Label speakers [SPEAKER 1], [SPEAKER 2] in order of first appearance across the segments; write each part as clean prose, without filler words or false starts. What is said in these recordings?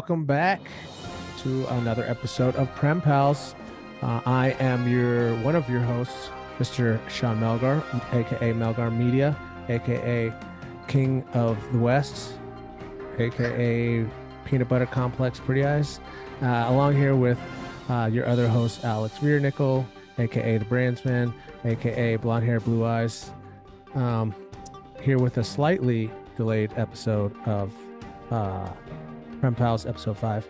[SPEAKER 1] welcome back to another episode of Prem Pals. I am one of your hosts, Mr. Sean Melgar, aka Melgar Media, aka King of the West, aka Peanut Butter Complex Pretty Eyes. Along here with your other host, Alex Rearnickel, aka the Brandsman, aka Blonde Hair Blue Eyes. Here with a slightly delayed episode of Prem Pals episode 5,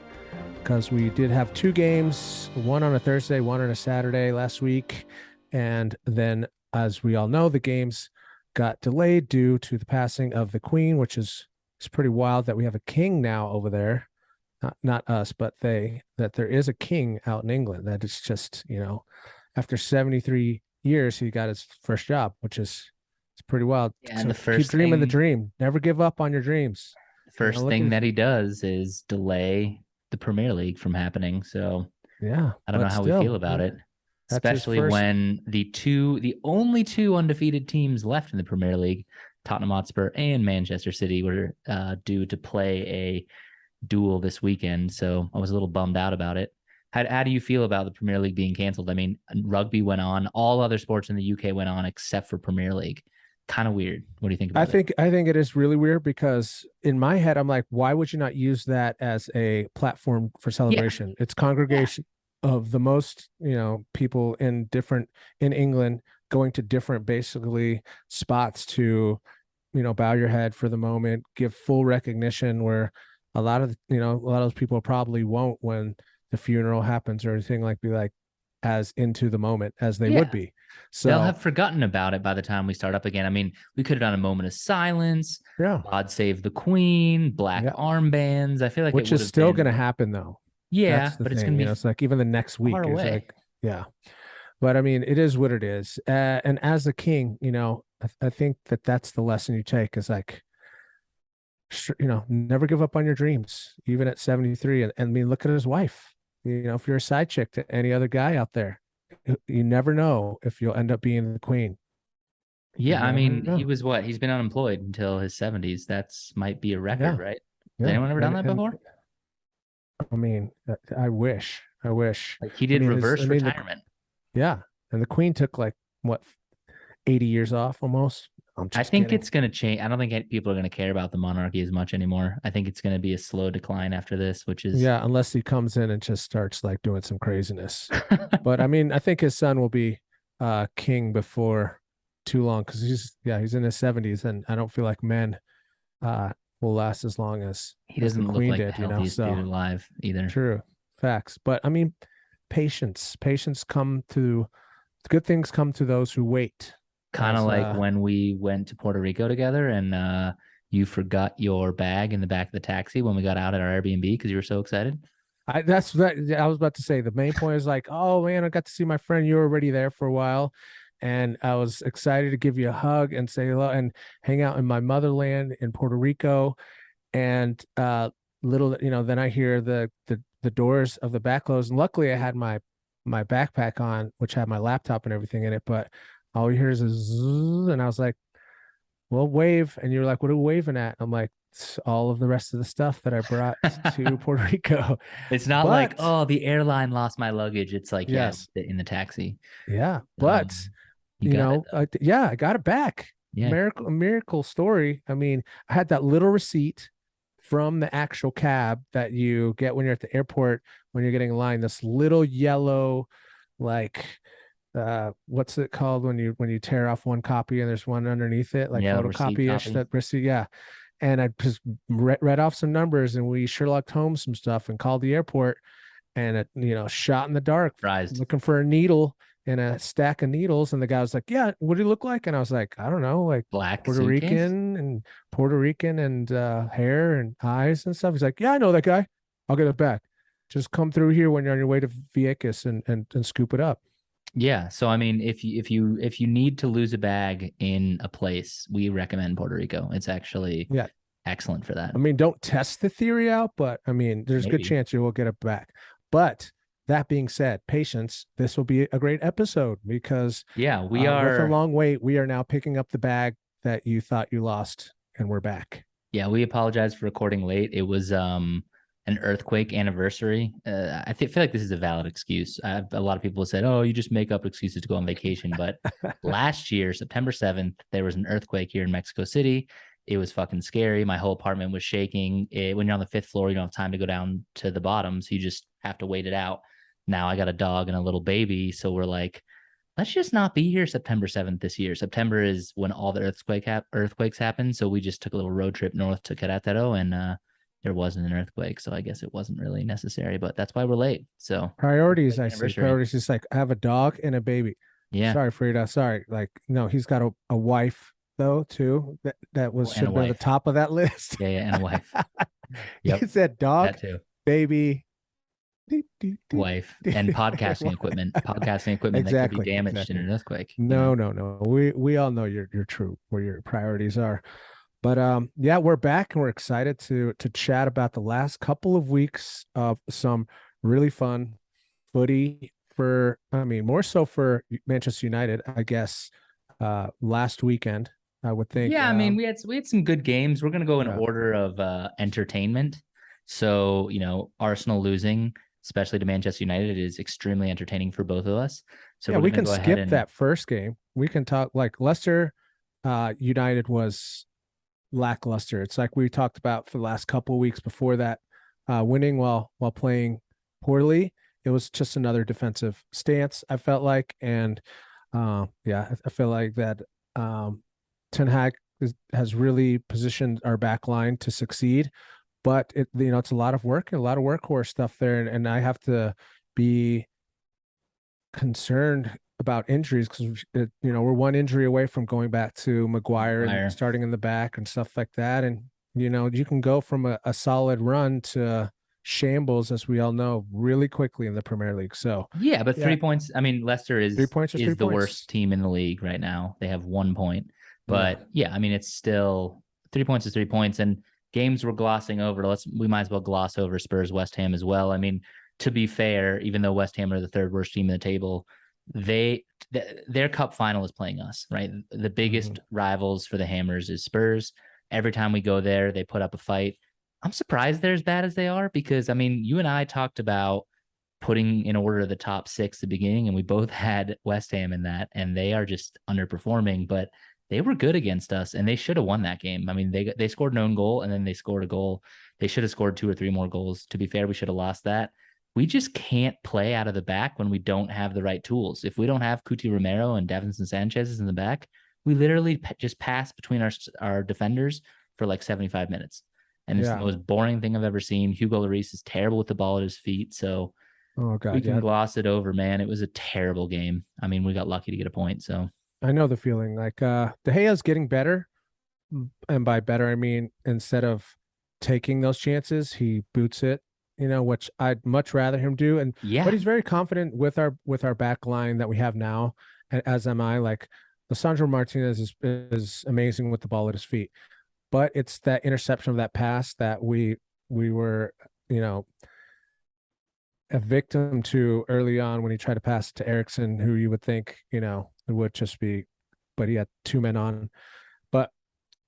[SPEAKER 1] because we did have two games, one on a Thursday, one on a Saturday last week. And then, as we all know, the games got delayed due to the passing of the Queen, which is it's pretty wild that we have a king now over there. Not us, but that there is a king out in England. That it's just, after 73 years, he got his first job, which is it's pretty wild.
[SPEAKER 2] Yeah, and
[SPEAKER 1] So
[SPEAKER 2] the first
[SPEAKER 1] keep dreaming the
[SPEAKER 2] thing,
[SPEAKER 1] dream. Never give up on your dreams.
[SPEAKER 2] the first thing that he does is delay the Premier League from happening. So
[SPEAKER 1] Yeah,
[SPEAKER 2] I don't know
[SPEAKER 1] but
[SPEAKER 2] how we
[SPEAKER 1] still,
[SPEAKER 2] feel about it,
[SPEAKER 1] that's his
[SPEAKER 2] especially
[SPEAKER 1] first.
[SPEAKER 2] when the only two undefeated teams left in the Premier League, Tottenham Hotspur and Manchester City, were due to play a duel this weekend. So I was a little bummed out about it. How do you feel about the Premier League being canceled? I mean, rugby went on, all other sports in the UK went on except for Premier League. Kind of weird. What do you think about it?
[SPEAKER 1] I think it is really weird, because in my head I'm like, why would you not use that as a platform for celebration? It's congregation of the most, people in England, going to different basically spots to, bow your head for the moment, give full recognition, where a lot of those people probably won't, when the funeral happens or anything, be like as into the moment as they would be. So
[SPEAKER 2] they'll have forgotten about it by the time we start up again. I mean, we could have done a moment of silence.
[SPEAKER 1] Yeah.
[SPEAKER 2] God Save the Queen, black armbands. I feel like
[SPEAKER 1] which
[SPEAKER 2] it would
[SPEAKER 1] is
[SPEAKER 2] have
[SPEAKER 1] still
[SPEAKER 2] been
[SPEAKER 1] going to happen though.
[SPEAKER 2] Yeah,
[SPEAKER 1] That's the
[SPEAKER 2] but
[SPEAKER 1] thing.
[SPEAKER 2] it's going to be
[SPEAKER 1] It's like even the next week
[SPEAKER 2] far
[SPEAKER 1] is
[SPEAKER 2] away.
[SPEAKER 1] like, yeah. But I mean, it is what it is. And as a king, I think that's the lesson you take, is like, never give up on your dreams, even at 73. And I mean, look at his wife. If you're a side chick to any other guy out there, you never know if you'll end up being the queen.
[SPEAKER 2] Yeah, I mean,
[SPEAKER 1] know.
[SPEAKER 2] he's been unemployed until his 70s. That's might be a record, right? Has
[SPEAKER 1] Yeah.
[SPEAKER 2] anyone ever done that before?
[SPEAKER 1] I mean, I wish.
[SPEAKER 2] Like he did reverse retirement.
[SPEAKER 1] Yeah. And the queen took like what, 80 years off almost.
[SPEAKER 2] I think it's going to change. I don't think people are going to care about the monarchy as much anymore. I think it's going to be a slow decline after this, which is
[SPEAKER 1] unless he comes in and just starts like doing some craziness. But I mean, I think his son will be king before too long, because he's in his 70s, and I don't feel like men will last as long as
[SPEAKER 2] he doesn't
[SPEAKER 1] the
[SPEAKER 2] look
[SPEAKER 1] queen
[SPEAKER 2] like
[SPEAKER 1] did,
[SPEAKER 2] the healthiest dude alive either.
[SPEAKER 1] True facts. But I mean, patience good things come to those who wait.
[SPEAKER 2] Kind of like when we went to Puerto Rico together, and you forgot your bag in the back of the taxi when we got out at our Airbnb because you were so excited.
[SPEAKER 1] I was about to say, the main point is like, oh man, I got to see my friend. You were already there for a while, and I was excited to give you a hug and say hello and hang out in my motherland in Puerto Rico. And then I hear the doors of the back close, and luckily I had my backpack on, which had my laptop and everything in it, but all you hear is a zzz, and I was like, well, wave. And you're like, what are we waving at? I'm like, all of the rest of the stuff that I brought to Puerto Rico.
[SPEAKER 2] It's not like, oh, the airline lost my luggage. It's like,
[SPEAKER 1] yes,
[SPEAKER 2] in the taxi.
[SPEAKER 1] Yeah. But I got it back.
[SPEAKER 2] Yeah.
[SPEAKER 1] Miracle story. I mean, I had that little receipt from the actual cab that you get when you're at the airport, when you're getting in line, this little yellow, like, what's it called when you tear off one copy and there's one underneath it, like photocopy-ish, that receipt. Yeah. And I just read off some numbers, and we Sherlock Holmes some stuff and called the airport, and it, shot in the dark, looking for a needle in a stack of needles. And the guy was like, yeah, what do you look like? And I was like, I don't know, like
[SPEAKER 2] black
[SPEAKER 1] Puerto Rican and hair and eyes and stuff. He's like, yeah, I know that guy. I'll get it back. Just come through here when you're on your way to Vieques and scoop it up.
[SPEAKER 2] Yeah. So I mean, if you need to lose a bag in a place, we recommend Puerto Rico. It's actually excellent for that.
[SPEAKER 1] I mean, don't test the theory out, but I mean, there's a good chance you will get it back. But that being said, patience, this will be a great episode, because
[SPEAKER 2] we are
[SPEAKER 1] with a long wait, we are now picking up the bag that you thought you lost, and we're back.
[SPEAKER 2] Yeah, we apologize for recording late. It was an earthquake anniversary. Feel like this is a valid excuse. A lot of people said, "Oh, you just make up excuses to go on vacation." But last year, September 7th, there was an earthquake here in Mexico City. It was fucking scary. My whole apartment was shaking. When you're on the fifth floor, you don't have time to go down to the bottom, so you just have to wait it out. Now I got a dog and a little baby, so we're like, let's just not be here September 7th this year. September is when all the earthquakes happen. So we just took a little road trip north to Querétaro, and there wasn't an earthquake. So I guess it wasn't really necessary, but that's why we're late. So
[SPEAKER 1] Priorities,
[SPEAKER 2] earthquake
[SPEAKER 1] I see.
[SPEAKER 2] anniversary.
[SPEAKER 1] Priorities is like I have a dog and a baby.
[SPEAKER 2] Yeah.
[SPEAKER 1] Sorry, Frida. Sorry. Like, no, he's got a wife though, too. That was
[SPEAKER 2] Oh, and
[SPEAKER 1] should
[SPEAKER 2] a
[SPEAKER 1] have been at the
[SPEAKER 2] wife.
[SPEAKER 1] top of that list.
[SPEAKER 2] Yeah, yeah, and a wife.
[SPEAKER 1] He
[SPEAKER 2] Yep.
[SPEAKER 1] said dog,
[SPEAKER 2] That too.
[SPEAKER 1] baby, dee, dee, dee,
[SPEAKER 2] Wife
[SPEAKER 1] dee.
[SPEAKER 2] and podcasting equipment. Podcasting equipment that could be
[SPEAKER 1] Exactly,
[SPEAKER 2] damaged in
[SPEAKER 1] exactly.
[SPEAKER 2] an earthquake,
[SPEAKER 1] No. We all know you're true where your priorities are. But yeah, we're back and we're excited to chat about the last couple of weeks of some really fun footy for, I mean, more so for Manchester United, I guess. Last weekend, I would think.
[SPEAKER 2] Yeah, I mean, we had some good games. We're gonna go in
[SPEAKER 1] Yeah,
[SPEAKER 2] order of entertainment. So, Arsenal losing, especially to Manchester United, is extremely entertaining for both of us. So
[SPEAKER 1] yeah,
[SPEAKER 2] we're
[SPEAKER 1] we
[SPEAKER 2] gonna
[SPEAKER 1] can
[SPEAKER 2] go ahead
[SPEAKER 1] skip
[SPEAKER 2] and
[SPEAKER 1] that first game. We can talk like Leicester United was lackluster. It's like we talked about for the last couple of weeks before that, winning while playing poorly. It was just another defensive stance, I felt like, and yeah, I feel like that Ten Hag has really positioned our back line to succeed. But it's a lot of work and a lot of workhorse stuff there, and I have to be concerned about injuries because we're one injury away from going back to Maguire and
[SPEAKER 2] Maguire.
[SPEAKER 1] starting in the back and stuff like that. And you can go from a solid run to shambles, as we all know, really quickly in the Premier League. So
[SPEAKER 2] Yeah, but
[SPEAKER 1] yeah,
[SPEAKER 2] 3 points. I mean, Leicester
[SPEAKER 1] 3 points is
[SPEAKER 2] is the
[SPEAKER 1] 3 points.
[SPEAKER 2] worst team in the league right now. They have 1 point.
[SPEAKER 1] Yeah,
[SPEAKER 2] But yeah, I mean, it's still 3 points is 3 points. And games we're glossing over. We might as well gloss over Spurs West Ham as well. I mean, to be fair, even though West Ham are the third worst team in the table, their cup final is playing us, right? The biggest rivals for the Hammers is Spurs. Every time we go there, they put up a fight. I'm surprised they're as bad as they are because, I mean, you and I talked about putting in order the top six at the beginning, and we both had West Ham in that, and they are just underperforming, but they were good against us, and they should have won that game. I mean, they scored an own goal, and then they scored a goal. They should have scored 2 or 3 more goals. To be fair, we should have lost that. We just can't play out of the back when we don't have the right tools. If we don't have Cuti Romero and Davinson Sanchez in the back, we literally just pass between our defenders for like 75 minutes. And it's the
[SPEAKER 1] yeah.
[SPEAKER 2] most boring thing I've ever seen. Hugo Lloris is terrible with the ball at his feet. So
[SPEAKER 1] Oh
[SPEAKER 2] we
[SPEAKER 1] God,
[SPEAKER 2] can
[SPEAKER 1] yeah.
[SPEAKER 2] gloss it over, man. It was a terrible game. I mean, we got lucky to get a point. So
[SPEAKER 1] I know the feeling. Like De Gea's getting better, and by better I mean instead of taking those chances, he boots it. Which I'd much rather him do. But
[SPEAKER 2] yeah,
[SPEAKER 1] he's very confident with our back line that we have now, as am I. Like Lissandro Martinez is amazing with the ball at his feet, but it's that interception of that pass that we were, you know, a victim to early on when he tried to pass it to Ericsson, who you would think, it would just be, but he had two men on. But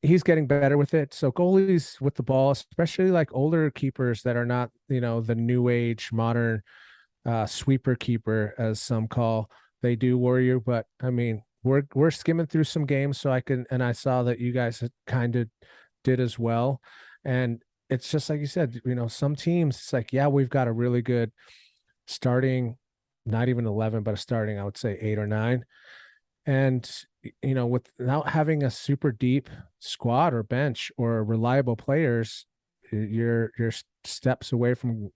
[SPEAKER 1] he's getting better with it. So goalies with the ball, especially like older keepers that are not, the new age modern sweeper keeper, as some call, they do worry you. But I mean, we're skimming through some games, so and I saw that you guys kind of did as well. And it's just like you said, some teams, it's like, yeah, we've got a really good starting, not even 11, but a starting, I would say 8 or 9. And, without having a super deep squad or bench or reliable players, you're steps away from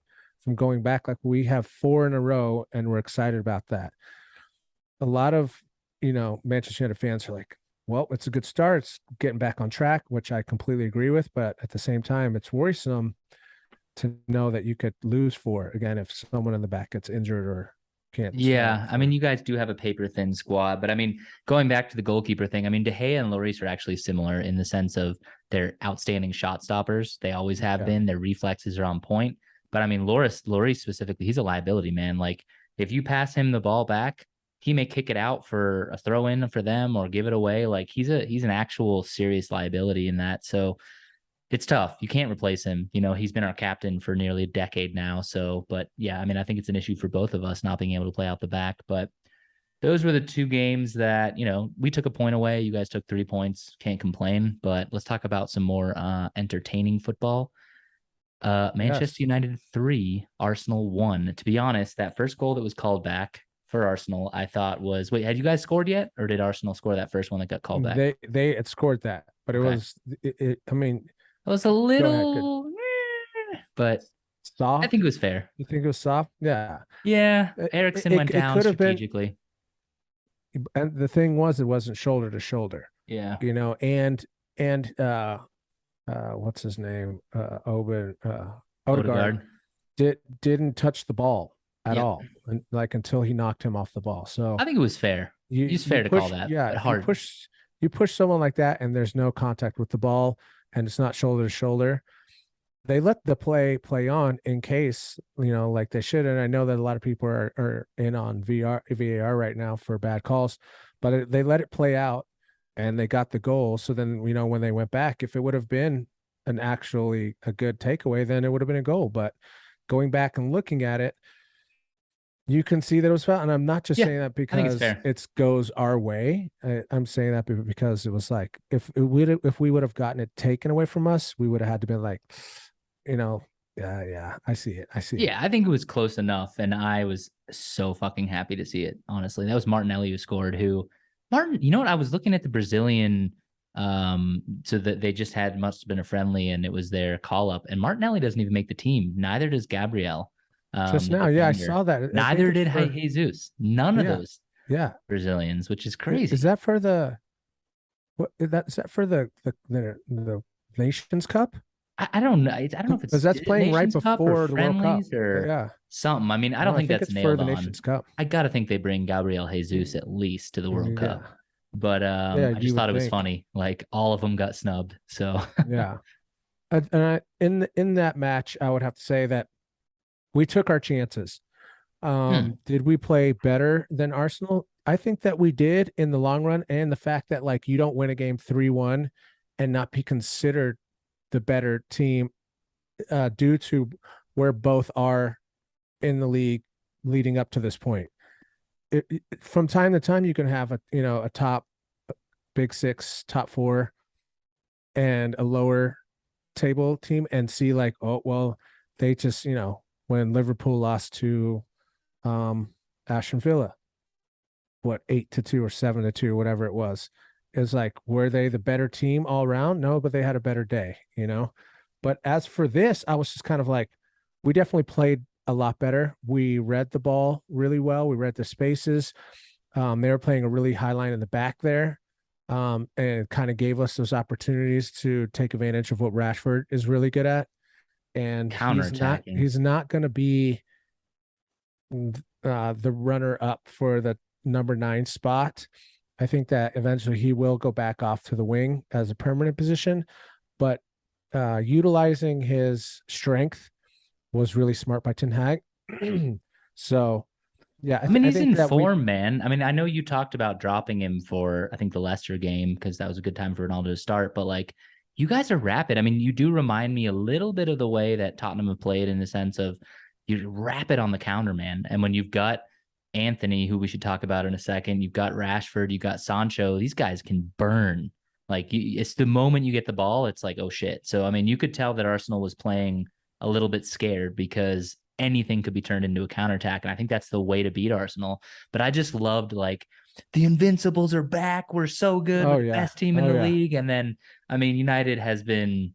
[SPEAKER 1] going back. Like we have 4 in a row and we're excited about that. A lot of, Manchester United fans are like, well, it's a good start. It's getting back on track, which I completely agree with. But at the same time, it's worrisome to know that you could lose 4 again if someone in the back gets injured or can't start.
[SPEAKER 2] yeah. I mean, you guys do have a paper thin squad, but I mean, going back to the goalkeeper thing, I mean, De Gea and Lloris are actually similar in the sense of they're outstanding shot stoppers. They always have been. Their reflexes are on point. But I mean, Lloris specifically, he's a liability, man. Like if you pass him the ball back, he may kick it out for a throw in for them or give it away. Like he's an actual serious liability in that. So It's tough. You can't replace him. You know, he's been our captain for nearly a decade now. So, but yeah, I mean, I think it's an issue for both of us not being able to play out the back. But those were the two games that, you know, we took a point away. You guys took 3 points. Can't complain. But let's talk about some more entertaining football.
[SPEAKER 1] Yes.
[SPEAKER 2] Manchester United 3, Arsenal 1. To be honest, that first goal that was called back for Arsenal, I thought was, wait, had you guys scored yet? Or did Arsenal score that first one that got called back?
[SPEAKER 1] They had scored that, but it
[SPEAKER 2] Okay.
[SPEAKER 1] was I mean,
[SPEAKER 2] It was a
[SPEAKER 1] go ahead. Good.
[SPEAKER 2] little, but I
[SPEAKER 1] Soft.
[SPEAKER 2] think it was fair.
[SPEAKER 1] You think it was soft? Yeah.
[SPEAKER 2] Yeah. Ericsson went
[SPEAKER 1] It
[SPEAKER 2] down
[SPEAKER 1] could have been,
[SPEAKER 2] strategically.
[SPEAKER 1] and the thing was, it wasn't shoulder to shoulder,
[SPEAKER 2] Yeah.
[SPEAKER 1] and what's his name? Oben Odegaard
[SPEAKER 2] Odegaard.
[SPEAKER 1] didn't touch the ball at
[SPEAKER 2] Yep.
[SPEAKER 1] all, and like until he knocked him off the ball.
[SPEAKER 2] I
[SPEAKER 1] So
[SPEAKER 2] think it was fair. It's
[SPEAKER 1] you
[SPEAKER 2] fair to call
[SPEAKER 1] push,
[SPEAKER 2] that,
[SPEAKER 1] yeah,
[SPEAKER 2] but
[SPEAKER 1] if
[SPEAKER 2] hard.
[SPEAKER 1] you push someone like that and there's no contact with the ball and it's not shoulder to shoulder, they let the play on in case, like they should. And I know that a lot of people are in on VAR right now for bad calls, but they let it play out and they got the goal. So then, when they went back, if it would have been an actually a good takeaway, then it would have been a goal. But going back and looking at it, you can see that it was foul. And I'm not just
[SPEAKER 2] Yeah.
[SPEAKER 1] saying that
[SPEAKER 2] I think it's
[SPEAKER 1] because
[SPEAKER 2] fair.
[SPEAKER 1] it goes our way. I'm saying that because it was like, if we would have gotten it taken away from us, we would have had to be like, yeah, I see it. I see it.
[SPEAKER 2] Yeah, I think it was close enough, and I was so fucking happy to see it. Honestly, that was Martinelli who scored. You know what? I was looking at the Brazilian, so that they just had must have been a friendly, and it was their call up. And Martinelli doesn't even make the team. Neither does Gabriel,
[SPEAKER 1] Just
[SPEAKER 2] the
[SPEAKER 1] now. Yeah, I
[SPEAKER 2] defender.
[SPEAKER 1] saw that. I think
[SPEAKER 2] Neither
[SPEAKER 1] it's
[SPEAKER 2] did
[SPEAKER 1] for,
[SPEAKER 2] Jesus. None of
[SPEAKER 1] yeah,
[SPEAKER 2] those
[SPEAKER 1] yeah.
[SPEAKER 2] Brazilians, which is
[SPEAKER 1] Is
[SPEAKER 2] crazy.
[SPEAKER 1] that for is that for the Nations Cup?
[SPEAKER 2] I don't know. I don't know if
[SPEAKER 1] Because
[SPEAKER 2] it's
[SPEAKER 1] that's
[SPEAKER 2] is it
[SPEAKER 1] playing right
[SPEAKER 2] Nations Cup or
[SPEAKER 1] before the World Cup.
[SPEAKER 2] friendlies or
[SPEAKER 1] Yeah.
[SPEAKER 2] something. I mean, I
[SPEAKER 1] No,
[SPEAKER 2] don't
[SPEAKER 1] I
[SPEAKER 2] think
[SPEAKER 1] think
[SPEAKER 2] that's
[SPEAKER 1] it's for
[SPEAKER 2] nailed
[SPEAKER 1] the
[SPEAKER 2] on.
[SPEAKER 1] Nations Cup.
[SPEAKER 2] I gotta think they bring Gabriel Jesus at least to the World Cup.
[SPEAKER 1] Yeah.
[SPEAKER 2] But
[SPEAKER 1] Yeah,
[SPEAKER 2] I
[SPEAKER 1] you
[SPEAKER 2] just
[SPEAKER 1] would
[SPEAKER 2] thought it was
[SPEAKER 1] think.
[SPEAKER 2] funny. Like all of them got snubbed. So
[SPEAKER 1] Yeah. In that match, I would have to say that we took our chances.
[SPEAKER 2] hmm.
[SPEAKER 1] Did we play better than Arsenal? I think that we did in the long run, and the fact that like you don't win a game 3-1 and not be considered the better team due to where both are in the league leading up to this point. From time to time, you can have a top big six, top four, and a lower table team, and see like, oh well, they just when Liverpool lost to Aston Villa, what, 8-2 or 7-2, whatever it was. It was like, were they the better team all around? No, but they had a better day. But as for this, I was just kind of like, we definitely played a lot better. We read the ball really well. We read the spaces. They were playing a really high line in the back there. And kind of gave us those opportunities to take advantage of what Rashford is really good at. And
[SPEAKER 2] Counterattacking.
[SPEAKER 1] he's not going to be the runner up for the number 9 spot. I think that eventually he will go back off to the wing as a permanent position, but utilizing his strength was really smart by Ten Hag. So, yeah,
[SPEAKER 2] I mean,
[SPEAKER 1] I
[SPEAKER 2] he's
[SPEAKER 1] think
[SPEAKER 2] in
[SPEAKER 1] that we,
[SPEAKER 2] form, man. I mean, I know you talked about dropping him for, I think, the Leicester game because that was a good time for Ronaldo to start, but like, you guys are rapid. I mean, you do remind me a little bit of the way that Tottenham have played in the sense of you're rapid on the counter, man. And when you've got Anthony, who we should talk about in a second, you've got Rashford, you've got Sancho, these guys can burn. Like, it's the moment you get the ball, it's like, oh shit. So, I mean, you could tell that Arsenal was playing a little bit scared because anything could be turned into a counterattack. And I think that's the way to beat Arsenal. But I just loved like the Invincibles are back. We're so good. We're
[SPEAKER 1] oh
[SPEAKER 2] the
[SPEAKER 1] yeah,
[SPEAKER 2] best team in
[SPEAKER 1] oh
[SPEAKER 2] the
[SPEAKER 1] yeah,
[SPEAKER 2] league. And then, I mean, United has been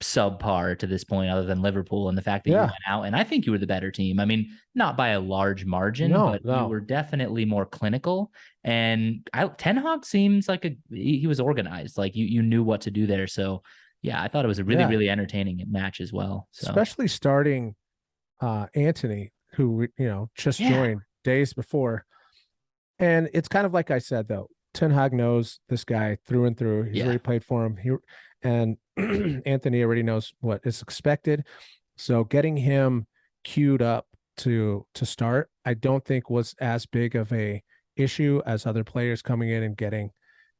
[SPEAKER 2] subpar to this point, other than Liverpool and the fact that you went
[SPEAKER 1] yeah,
[SPEAKER 2] out. And I think you were the better team. I mean, not by a large margin,
[SPEAKER 1] no,
[SPEAKER 2] but you
[SPEAKER 1] no,
[SPEAKER 2] were definitely more clinical. And Ten Hag seems like he was organized. Like you knew what to do there. So yeah, I thought it was a really,
[SPEAKER 1] yeah,
[SPEAKER 2] really entertaining match as well. So
[SPEAKER 1] especially starting Anthony, who just
[SPEAKER 2] yeah,
[SPEAKER 1] joined days before. And it's kind of like I said, though, Ten Hag knows this guy through and through. He's
[SPEAKER 2] yeah.
[SPEAKER 1] already played for him. And Anthony already knows what is expected. So getting him queued up to start, I don't think was as big of a issue as other players coming in and getting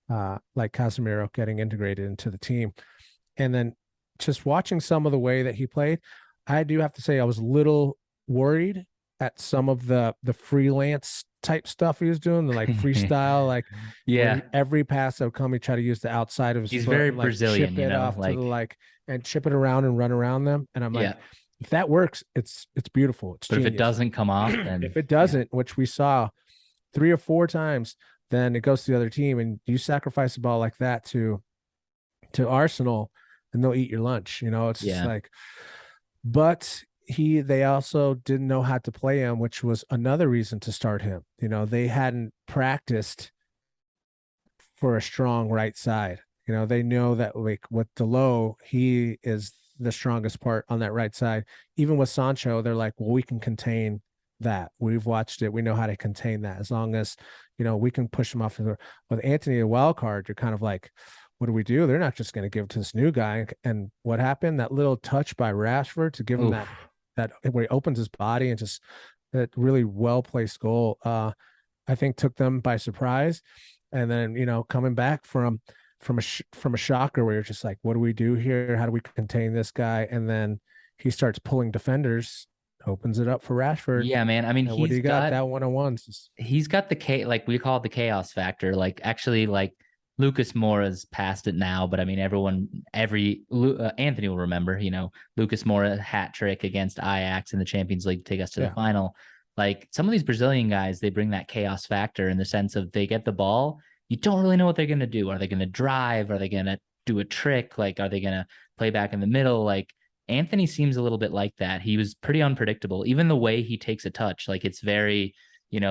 [SPEAKER 1] like Casemiro getting integrated into the team. And then just watching some of the way that he played, I do have to say I was a little worried at some of the freelance type stuff he was doing, the like freestyle, like where
[SPEAKER 2] Yeah,
[SPEAKER 1] every pass that would come, he tried to use the outside of his
[SPEAKER 2] he's
[SPEAKER 1] foot
[SPEAKER 2] very
[SPEAKER 1] and like
[SPEAKER 2] Brazilian,
[SPEAKER 1] chip
[SPEAKER 2] you
[SPEAKER 1] it
[SPEAKER 2] know,
[SPEAKER 1] off to the
[SPEAKER 2] like
[SPEAKER 1] like and chip it around and run around them. And I'm
[SPEAKER 2] yeah.
[SPEAKER 1] like, if that works, it's beautiful. It's
[SPEAKER 2] But if it
[SPEAKER 1] genius.
[SPEAKER 2] doesn't come off, then
[SPEAKER 1] If it
[SPEAKER 2] yeah.
[SPEAKER 1] doesn't, which we saw 3 or 4 times, then it goes to the other team, and you sacrifice a ball like that to Arsenal, and they'll eat your lunch. It's just
[SPEAKER 2] Yeah.
[SPEAKER 1] like, but they also didn't know how to play him, which was another reason to start him. They hadn't practiced for a strong right side. They know that like with Delo, he is the strongest part on that right side. Even with Sancho, they're like, well, we can contain that. We've watched it. We know how to contain that as long as, we can push him off. With Anthony, a wild card, you're kind of like, what do we do? They're not just going to give it to this new guy. And what happened? That little touch by Rashford to give him that
[SPEAKER 2] Oof.
[SPEAKER 1] where he opens his body and just that really well placed goal. I think took them by surprise. And then coming back from a shocker where you're just like, what do we do here? How do we contain this guy? And then he starts pulling defenders, opens it up for Rashford.
[SPEAKER 2] Yeah, man. I mean,
[SPEAKER 1] And what do you got? That 1-on-ones.
[SPEAKER 2] he's got the like we call it the chaos factor. Like actually, like Lucas Moura's past it now, but I mean, Anthony will remember. Lucas Moura hat trick against Ajax in the Champions League to take us to the
[SPEAKER 1] Yeah.
[SPEAKER 2] final. Like some of these Brazilian guys, they bring that chaos factor in the sense of they get the ball, you don't really know what they're gonna do. Are they gonna drive? Are they gonna do a trick? Like, are they gonna play back in the middle? Like Anthony seems a little bit like that. He was pretty unpredictable. Even the way he takes a touch, like it's very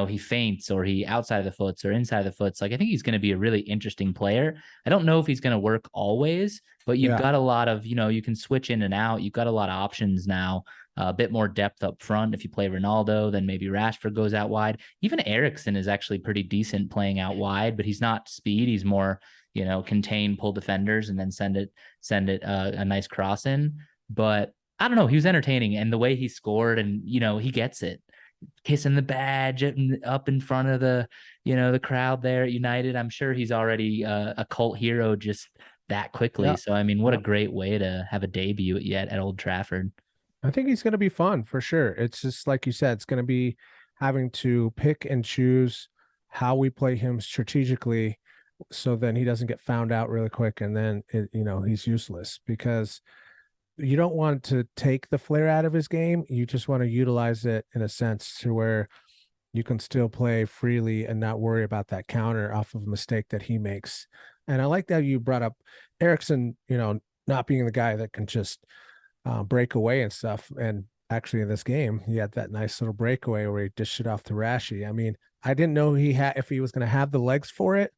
[SPEAKER 2] he feints or he outside of the foots or inside of the foots. Like I think he's going to be a really interesting player. I don't know if he's going to work always, but you've
[SPEAKER 1] Yeah.
[SPEAKER 2] got a lot of, you can switch in and out. You've got a lot of options now, a bit more depth up front. If you play Ronaldo, then maybe Rashford goes out wide. Even Ericsson is actually pretty decent playing out wide, but he's not speed. He's more, contain, pull defenders, and then send it a nice cross in. But I don't know. He was entertaining, and the way he scored, and he gets it, kissing the badge up in front of the crowd there at United. I'm sure he's already a cult hero just that quickly.
[SPEAKER 1] Yeah.
[SPEAKER 2] So I mean, what a
[SPEAKER 1] Yeah.
[SPEAKER 2] great way to have a debut yet at Old Trafford.
[SPEAKER 1] I think he's going to be fun for sure. It's just like you said, it's going to be having to pick and choose how we play him strategically so then he doesn't get found out really quick and then he's useless because you don't want to take the flair out of his game. You just want to utilize it in a sense to where you can still play freely and not worry about that counter off of a mistake that he makes. And I like that you brought up Ericsson, not being the guy that can just break away and stuff. And actually, in this game, he had that nice little breakaway where he dished it off to Rashi. I mean, I didn't know if he was going to have the legs for it,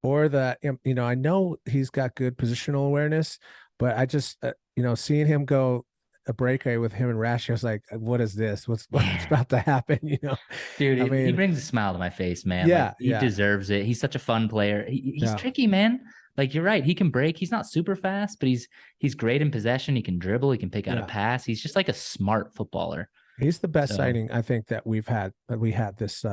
[SPEAKER 1] or I know he's got good positional awareness, but I just seeing him go a breakaway with him and Rashi, I was like, what is this? What's about to happen?
[SPEAKER 2] Dude,
[SPEAKER 1] I
[SPEAKER 2] he
[SPEAKER 1] mean,
[SPEAKER 2] brings a smile to my face, man. Like
[SPEAKER 1] yeah,
[SPEAKER 2] he
[SPEAKER 1] yeah,
[SPEAKER 2] deserves it. He's such a fun player. He's
[SPEAKER 1] yeah.
[SPEAKER 2] tricky, man. Like you're right. He can break. He's not super fast, but he's great in possession. He can dribble. He can pick out a
[SPEAKER 1] Yeah.
[SPEAKER 2] pass. He's just like a smart footballer.
[SPEAKER 1] He's the best
[SPEAKER 2] So
[SPEAKER 1] signing I think that we had this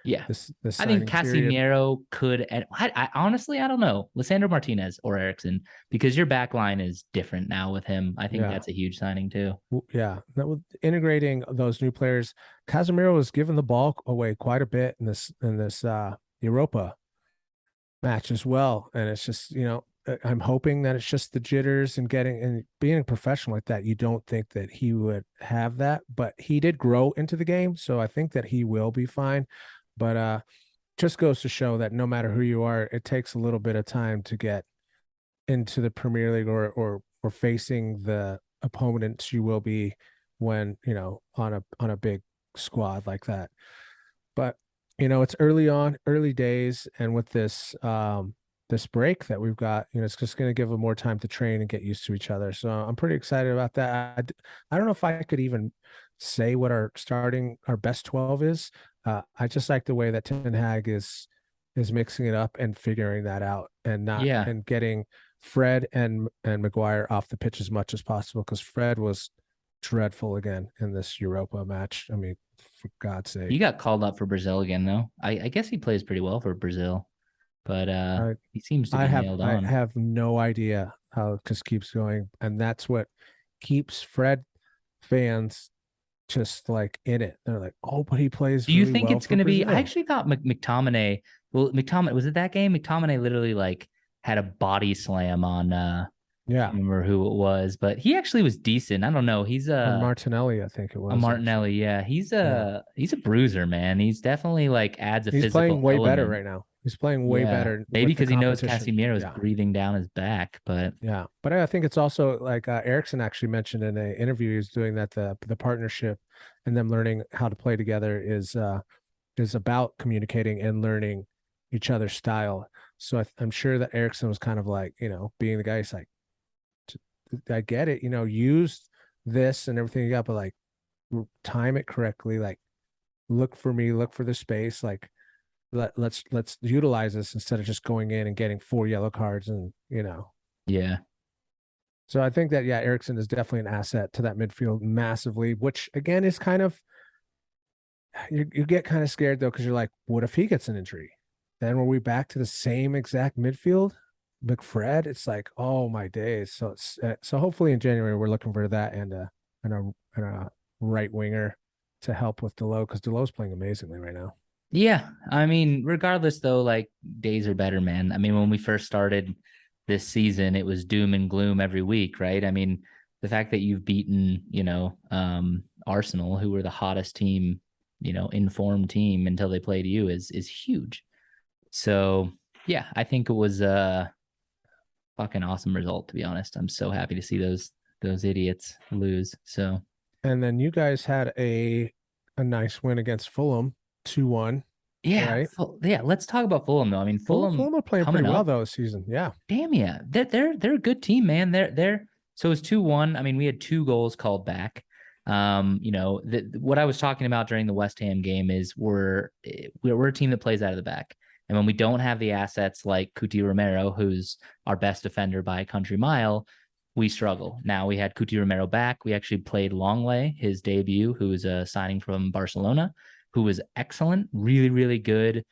[SPEAKER 2] yeah,
[SPEAKER 1] this
[SPEAKER 2] I think
[SPEAKER 1] signing period.
[SPEAKER 2] Casemiro could. And I honestly, I don't know, Lisandro Martinez or Ericsson, because your back line is different now with him. I think
[SPEAKER 1] Yeah.
[SPEAKER 2] that's a huge signing too.
[SPEAKER 1] Yeah, that with integrating those new players, Casemiro was giving the ball away quite a bit in this Europa match as well, and it's just I'm hoping that it's just the jitters and being a professional like that. You don't think that he would have that, but he did grow into the game, so I think that he will be fine. But just goes to show that no matter who you are, it takes a little bit of time to get into the Premier League or facing the opponents you will be when on a big squad like that. But it's early days, and with this break that we've got, it's just going to give them more time to train and get used to each other. So I'm pretty excited about that. I don't know if I could even say what our best 12 is. I just like the way that Ten Hag is mixing it up and figuring that out and not
[SPEAKER 2] Yeah,
[SPEAKER 1] and getting Fred and Maguire off the pitch as much as possible, because Fred was dreadful again in this Europa match. I mean, for God's
[SPEAKER 2] he
[SPEAKER 1] sake.
[SPEAKER 2] got called up for Brazil again though. I guess he plays pretty well for Brazil, but
[SPEAKER 1] I
[SPEAKER 2] he seems to
[SPEAKER 1] I
[SPEAKER 2] be
[SPEAKER 1] have
[SPEAKER 2] nailed
[SPEAKER 1] I
[SPEAKER 2] on.
[SPEAKER 1] have no idea. how it just keeps going, and that's what keeps Fred fans just like in it. They're like, oh, but he plays
[SPEAKER 2] Do you
[SPEAKER 1] really
[SPEAKER 2] think
[SPEAKER 1] well
[SPEAKER 2] it's
[SPEAKER 1] for
[SPEAKER 2] going to be? I
[SPEAKER 1] Brazil.
[SPEAKER 2] actually thought McTominay. Well, McTominay was it that game? McTominay literally like had a body slam on. I
[SPEAKER 1] Yeah,
[SPEAKER 2] can't remember who it was, but he actually was decent. I don't know. He's
[SPEAKER 1] on Martinelli, I think it
[SPEAKER 2] a
[SPEAKER 1] was actually.
[SPEAKER 2] Martinelli. Yeah,
[SPEAKER 1] Yeah,
[SPEAKER 2] he's a bruiser, man. He's definitely like adds a
[SPEAKER 1] he's playing
[SPEAKER 2] physical
[SPEAKER 1] way better
[SPEAKER 2] element.
[SPEAKER 1] right now. He's playing way
[SPEAKER 2] Yeah,
[SPEAKER 1] better
[SPEAKER 2] maybe
[SPEAKER 1] with the
[SPEAKER 2] because he knows
[SPEAKER 1] competition.
[SPEAKER 2] Casemiro is
[SPEAKER 1] Yeah.
[SPEAKER 2] breathing down his back, but
[SPEAKER 1] Yeah, but I think it's also like Ericsson actually mentioned in an interview he's doing that the partnership and them learning how to play together is about communicating and learning each other's style. So I'm sure that Ericsson was kind of like, being the guy. He's like, I get it, use this and everything you got, but like time it correctly. Like look for me, look for the space. Like let's utilize this instead of just going in and getting 4 yellow cards and.
[SPEAKER 2] yeah,
[SPEAKER 1] So I think that, yeah, Erickson is definitely an asset to that midfield massively, which again is kind of, you get kind of scared though, because you're like, what if he gets an injury? Then were we back to the same exact midfield? McFred, it's like, oh my days. So so hopefully in January we're looking for that and a right winger to help with Delo, because Delo's playing amazingly right now.
[SPEAKER 2] yeah. I mean, regardless though, like days are better, man. I mean, when we first started this season, it was doom and gloom every week, right? I mean, the fact that you've beaten, Arsenal, who were the hottest team, informed team until they played you is huge. So yeah, I think it was a fucking awesome result, to be honest. I'm so happy to see those idiots lose. So
[SPEAKER 1] And then you guys had a nice win against Fulham, 2-1,
[SPEAKER 2] yeah,
[SPEAKER 1] right?
[SPEAKER 2] yeah. Let's talk about Fulham though. I mean, Fulham
[SPEAKER 1] Fulham are playing
[SPEAKER 2] coming
[SPEAKER 1] pretty well
[SPEAKER 2] up.
[SPEAKER 1] though this season. Yeah.
[SPEAKER 2] Damn yeah, they're a good team, man. They're so it's 2-1. I mean, we had two goals called back. What I was talking about during the West Ham game is we're a team that plays out of the back, and when we don't have the assets like Cuti Romero, who's our best defender by a country mile, we struggle. Now we had Cuti Romero back. We actually played Longley, his debut, who is a signing from Barcelona, who was excellent, really really good,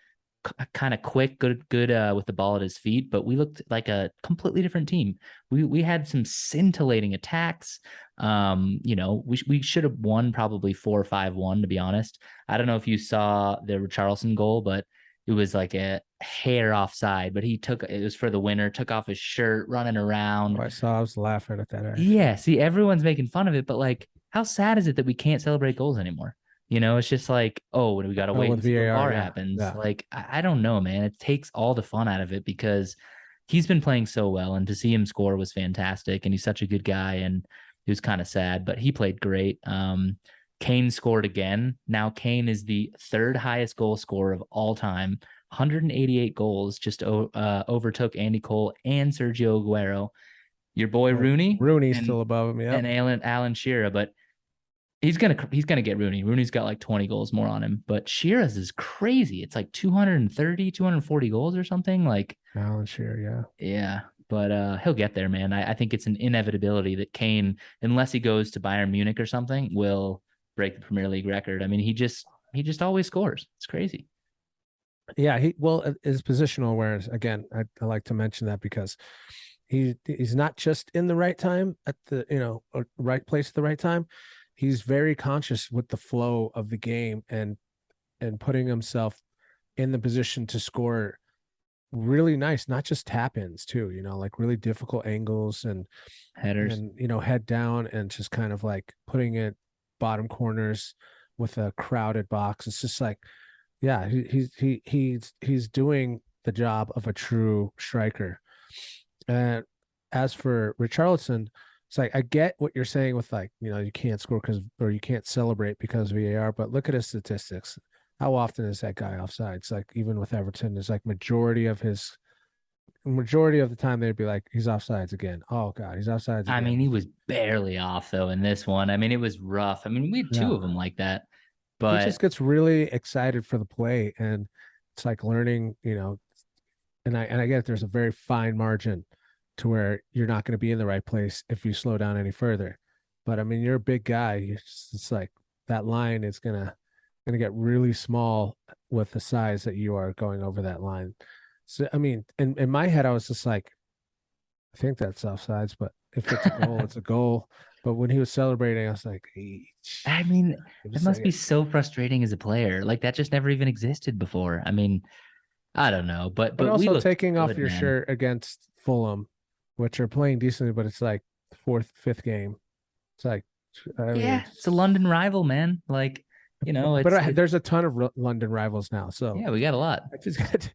[SPEAKER 2] kind of quick, good with the ball at his feet, but we looked like a completely different team. We had some scintillating attacks. We should have won probably 4-5-1, to be honest. I don't know if you saw the Richarlison goal, but it was like a hair offside, but it was for the winner, took off his shirt, running
[SPEAKER 1] Oh,
[SPEAKER 2] around.
[SPEAKER 1] I was laughing at that actually.
[SPEAKER 2] Yeah, see, everyone's making fun of it, but like, how sad is it that we can't celebrate goals anymore? It's just like, oh, we got to
[SPEAKER 1] Oh,
[SPEAKER 2] wait
[SPEAKER 1] with
[SPEAKER 2] and see what
[SPEAKER 1] VAR,
[SPEAKER 2] VAR
[SPEAKER 1] yeah,
[SPEAKER 2] happens.
[SPEAKER 1] yeah,
[SPEAKER 2] Like, I don't know, man. It takes all the fun out of it because he's been playing so well, and to see him score was fantastic. And he's such a good guy, and he was kind of sad, but he played great. Kane scored again. Now Kane is the third highest goal scorer of all time, 188 goals, just overtook Andy Cole and Sergio Aguero. Your boy
[SPEAKER 1] well,
[SPEAKER 2] Rooney
[SPEAKER 1] Rooney's
[SPEAKER 2] and
[SPEAKER 1] still above him. Yep.
[SPEAKER 2] Alan Shearer, but he's gonna get Rooney. Rooney's got like 20 goals more on him, but Shearer's is crazy. It's like 230, 240 goals or something. Like,
[SPEAKER 1] Alan Shearer, yeah.
[SPEAKER 2] yeah, but he'll get there, man. I think it's an inevitability that Kane, unless he goes to Bayern Munich or something, will break the Premier League record. I mean, he just always scores. It's crazy.
[SPEAKER 1] Yeah, his positional awareness again. I like to mention that because he's not just in the right time at the right place at the right time. He's very conscious with the flow of the game and putting himself in the position to score really nice, not just tap ins too, like really difficult angles
[SPEAKER 2] Headers.
[SPEAKER 1] and head down and just kind of like putting it bottom corners with a crowded box. It's just like, yeah, he's doing the job of a true striker. And as for Richarlison, it's like I get what you're saying with like, you can't score or you can't celebrate because of VAR, but look at his statistics. How often is that guy offside? It's like even with Everton, it's like majority of the time they'd be like, he's offsides again. Oh God, he's offsides
[SPEAKER 2] I mean,
[SPEAKER 1] again.
[SPEAKER 2] he was barely off though in this one. I mean, it was rough. I mean, we had two
[SPEAKER 1] Yeah.
[SPEAKER 2] of them like that,
[SPEAKER 1] He
[SPEAKER 2] but
[SPEAKER 1] just gets really excited for the play and it's like learning, and I get there's a very fine margin to where you're not going to be in the right place if you slow down any further. But I mean, you're a big guy. It's like that line is gonna get really small with the size that you are going over that line. So I mean, in my head, I was just like, I think that's offsides, but if it's a goal, it's a goal. But when he was celebrating, I was like, "Eesh."
[SPEAKER 2] I mean,
[SPEAKER 1] Give
[SPEAKER 2] that
[SPEAKER 1] us a
[SPEAKER 2] must be
[SPEAKER 1] second.
[SPEAKER 2] so frustrating as a player. Like that just never even existed before. I mean, I don't know, but
[SPEAKER 1] But
[SPEAKER 2] we
[SPEAKER 1] also
[SPEAKER 2] looked
[SPEAKER 1] taking off
[SPEAKER 2] good,
[SPEAKER 1] your
[SPEAKER 2] man.
[SPEAKER 1] shirt against Fulham, which are playing decently, but it's like fourth, fifth game. It's like, I mean,
[SPEAKER 2] Yeah, it's a London rival, man. Like,
[SPEAKER 1] but
[SPEAKER 2] it's
[SPEAKER 1] there's a ton of London rivals now, so
[SPEAKER 2] yeah, we got a lot.
[SPEAKER 1] I just got,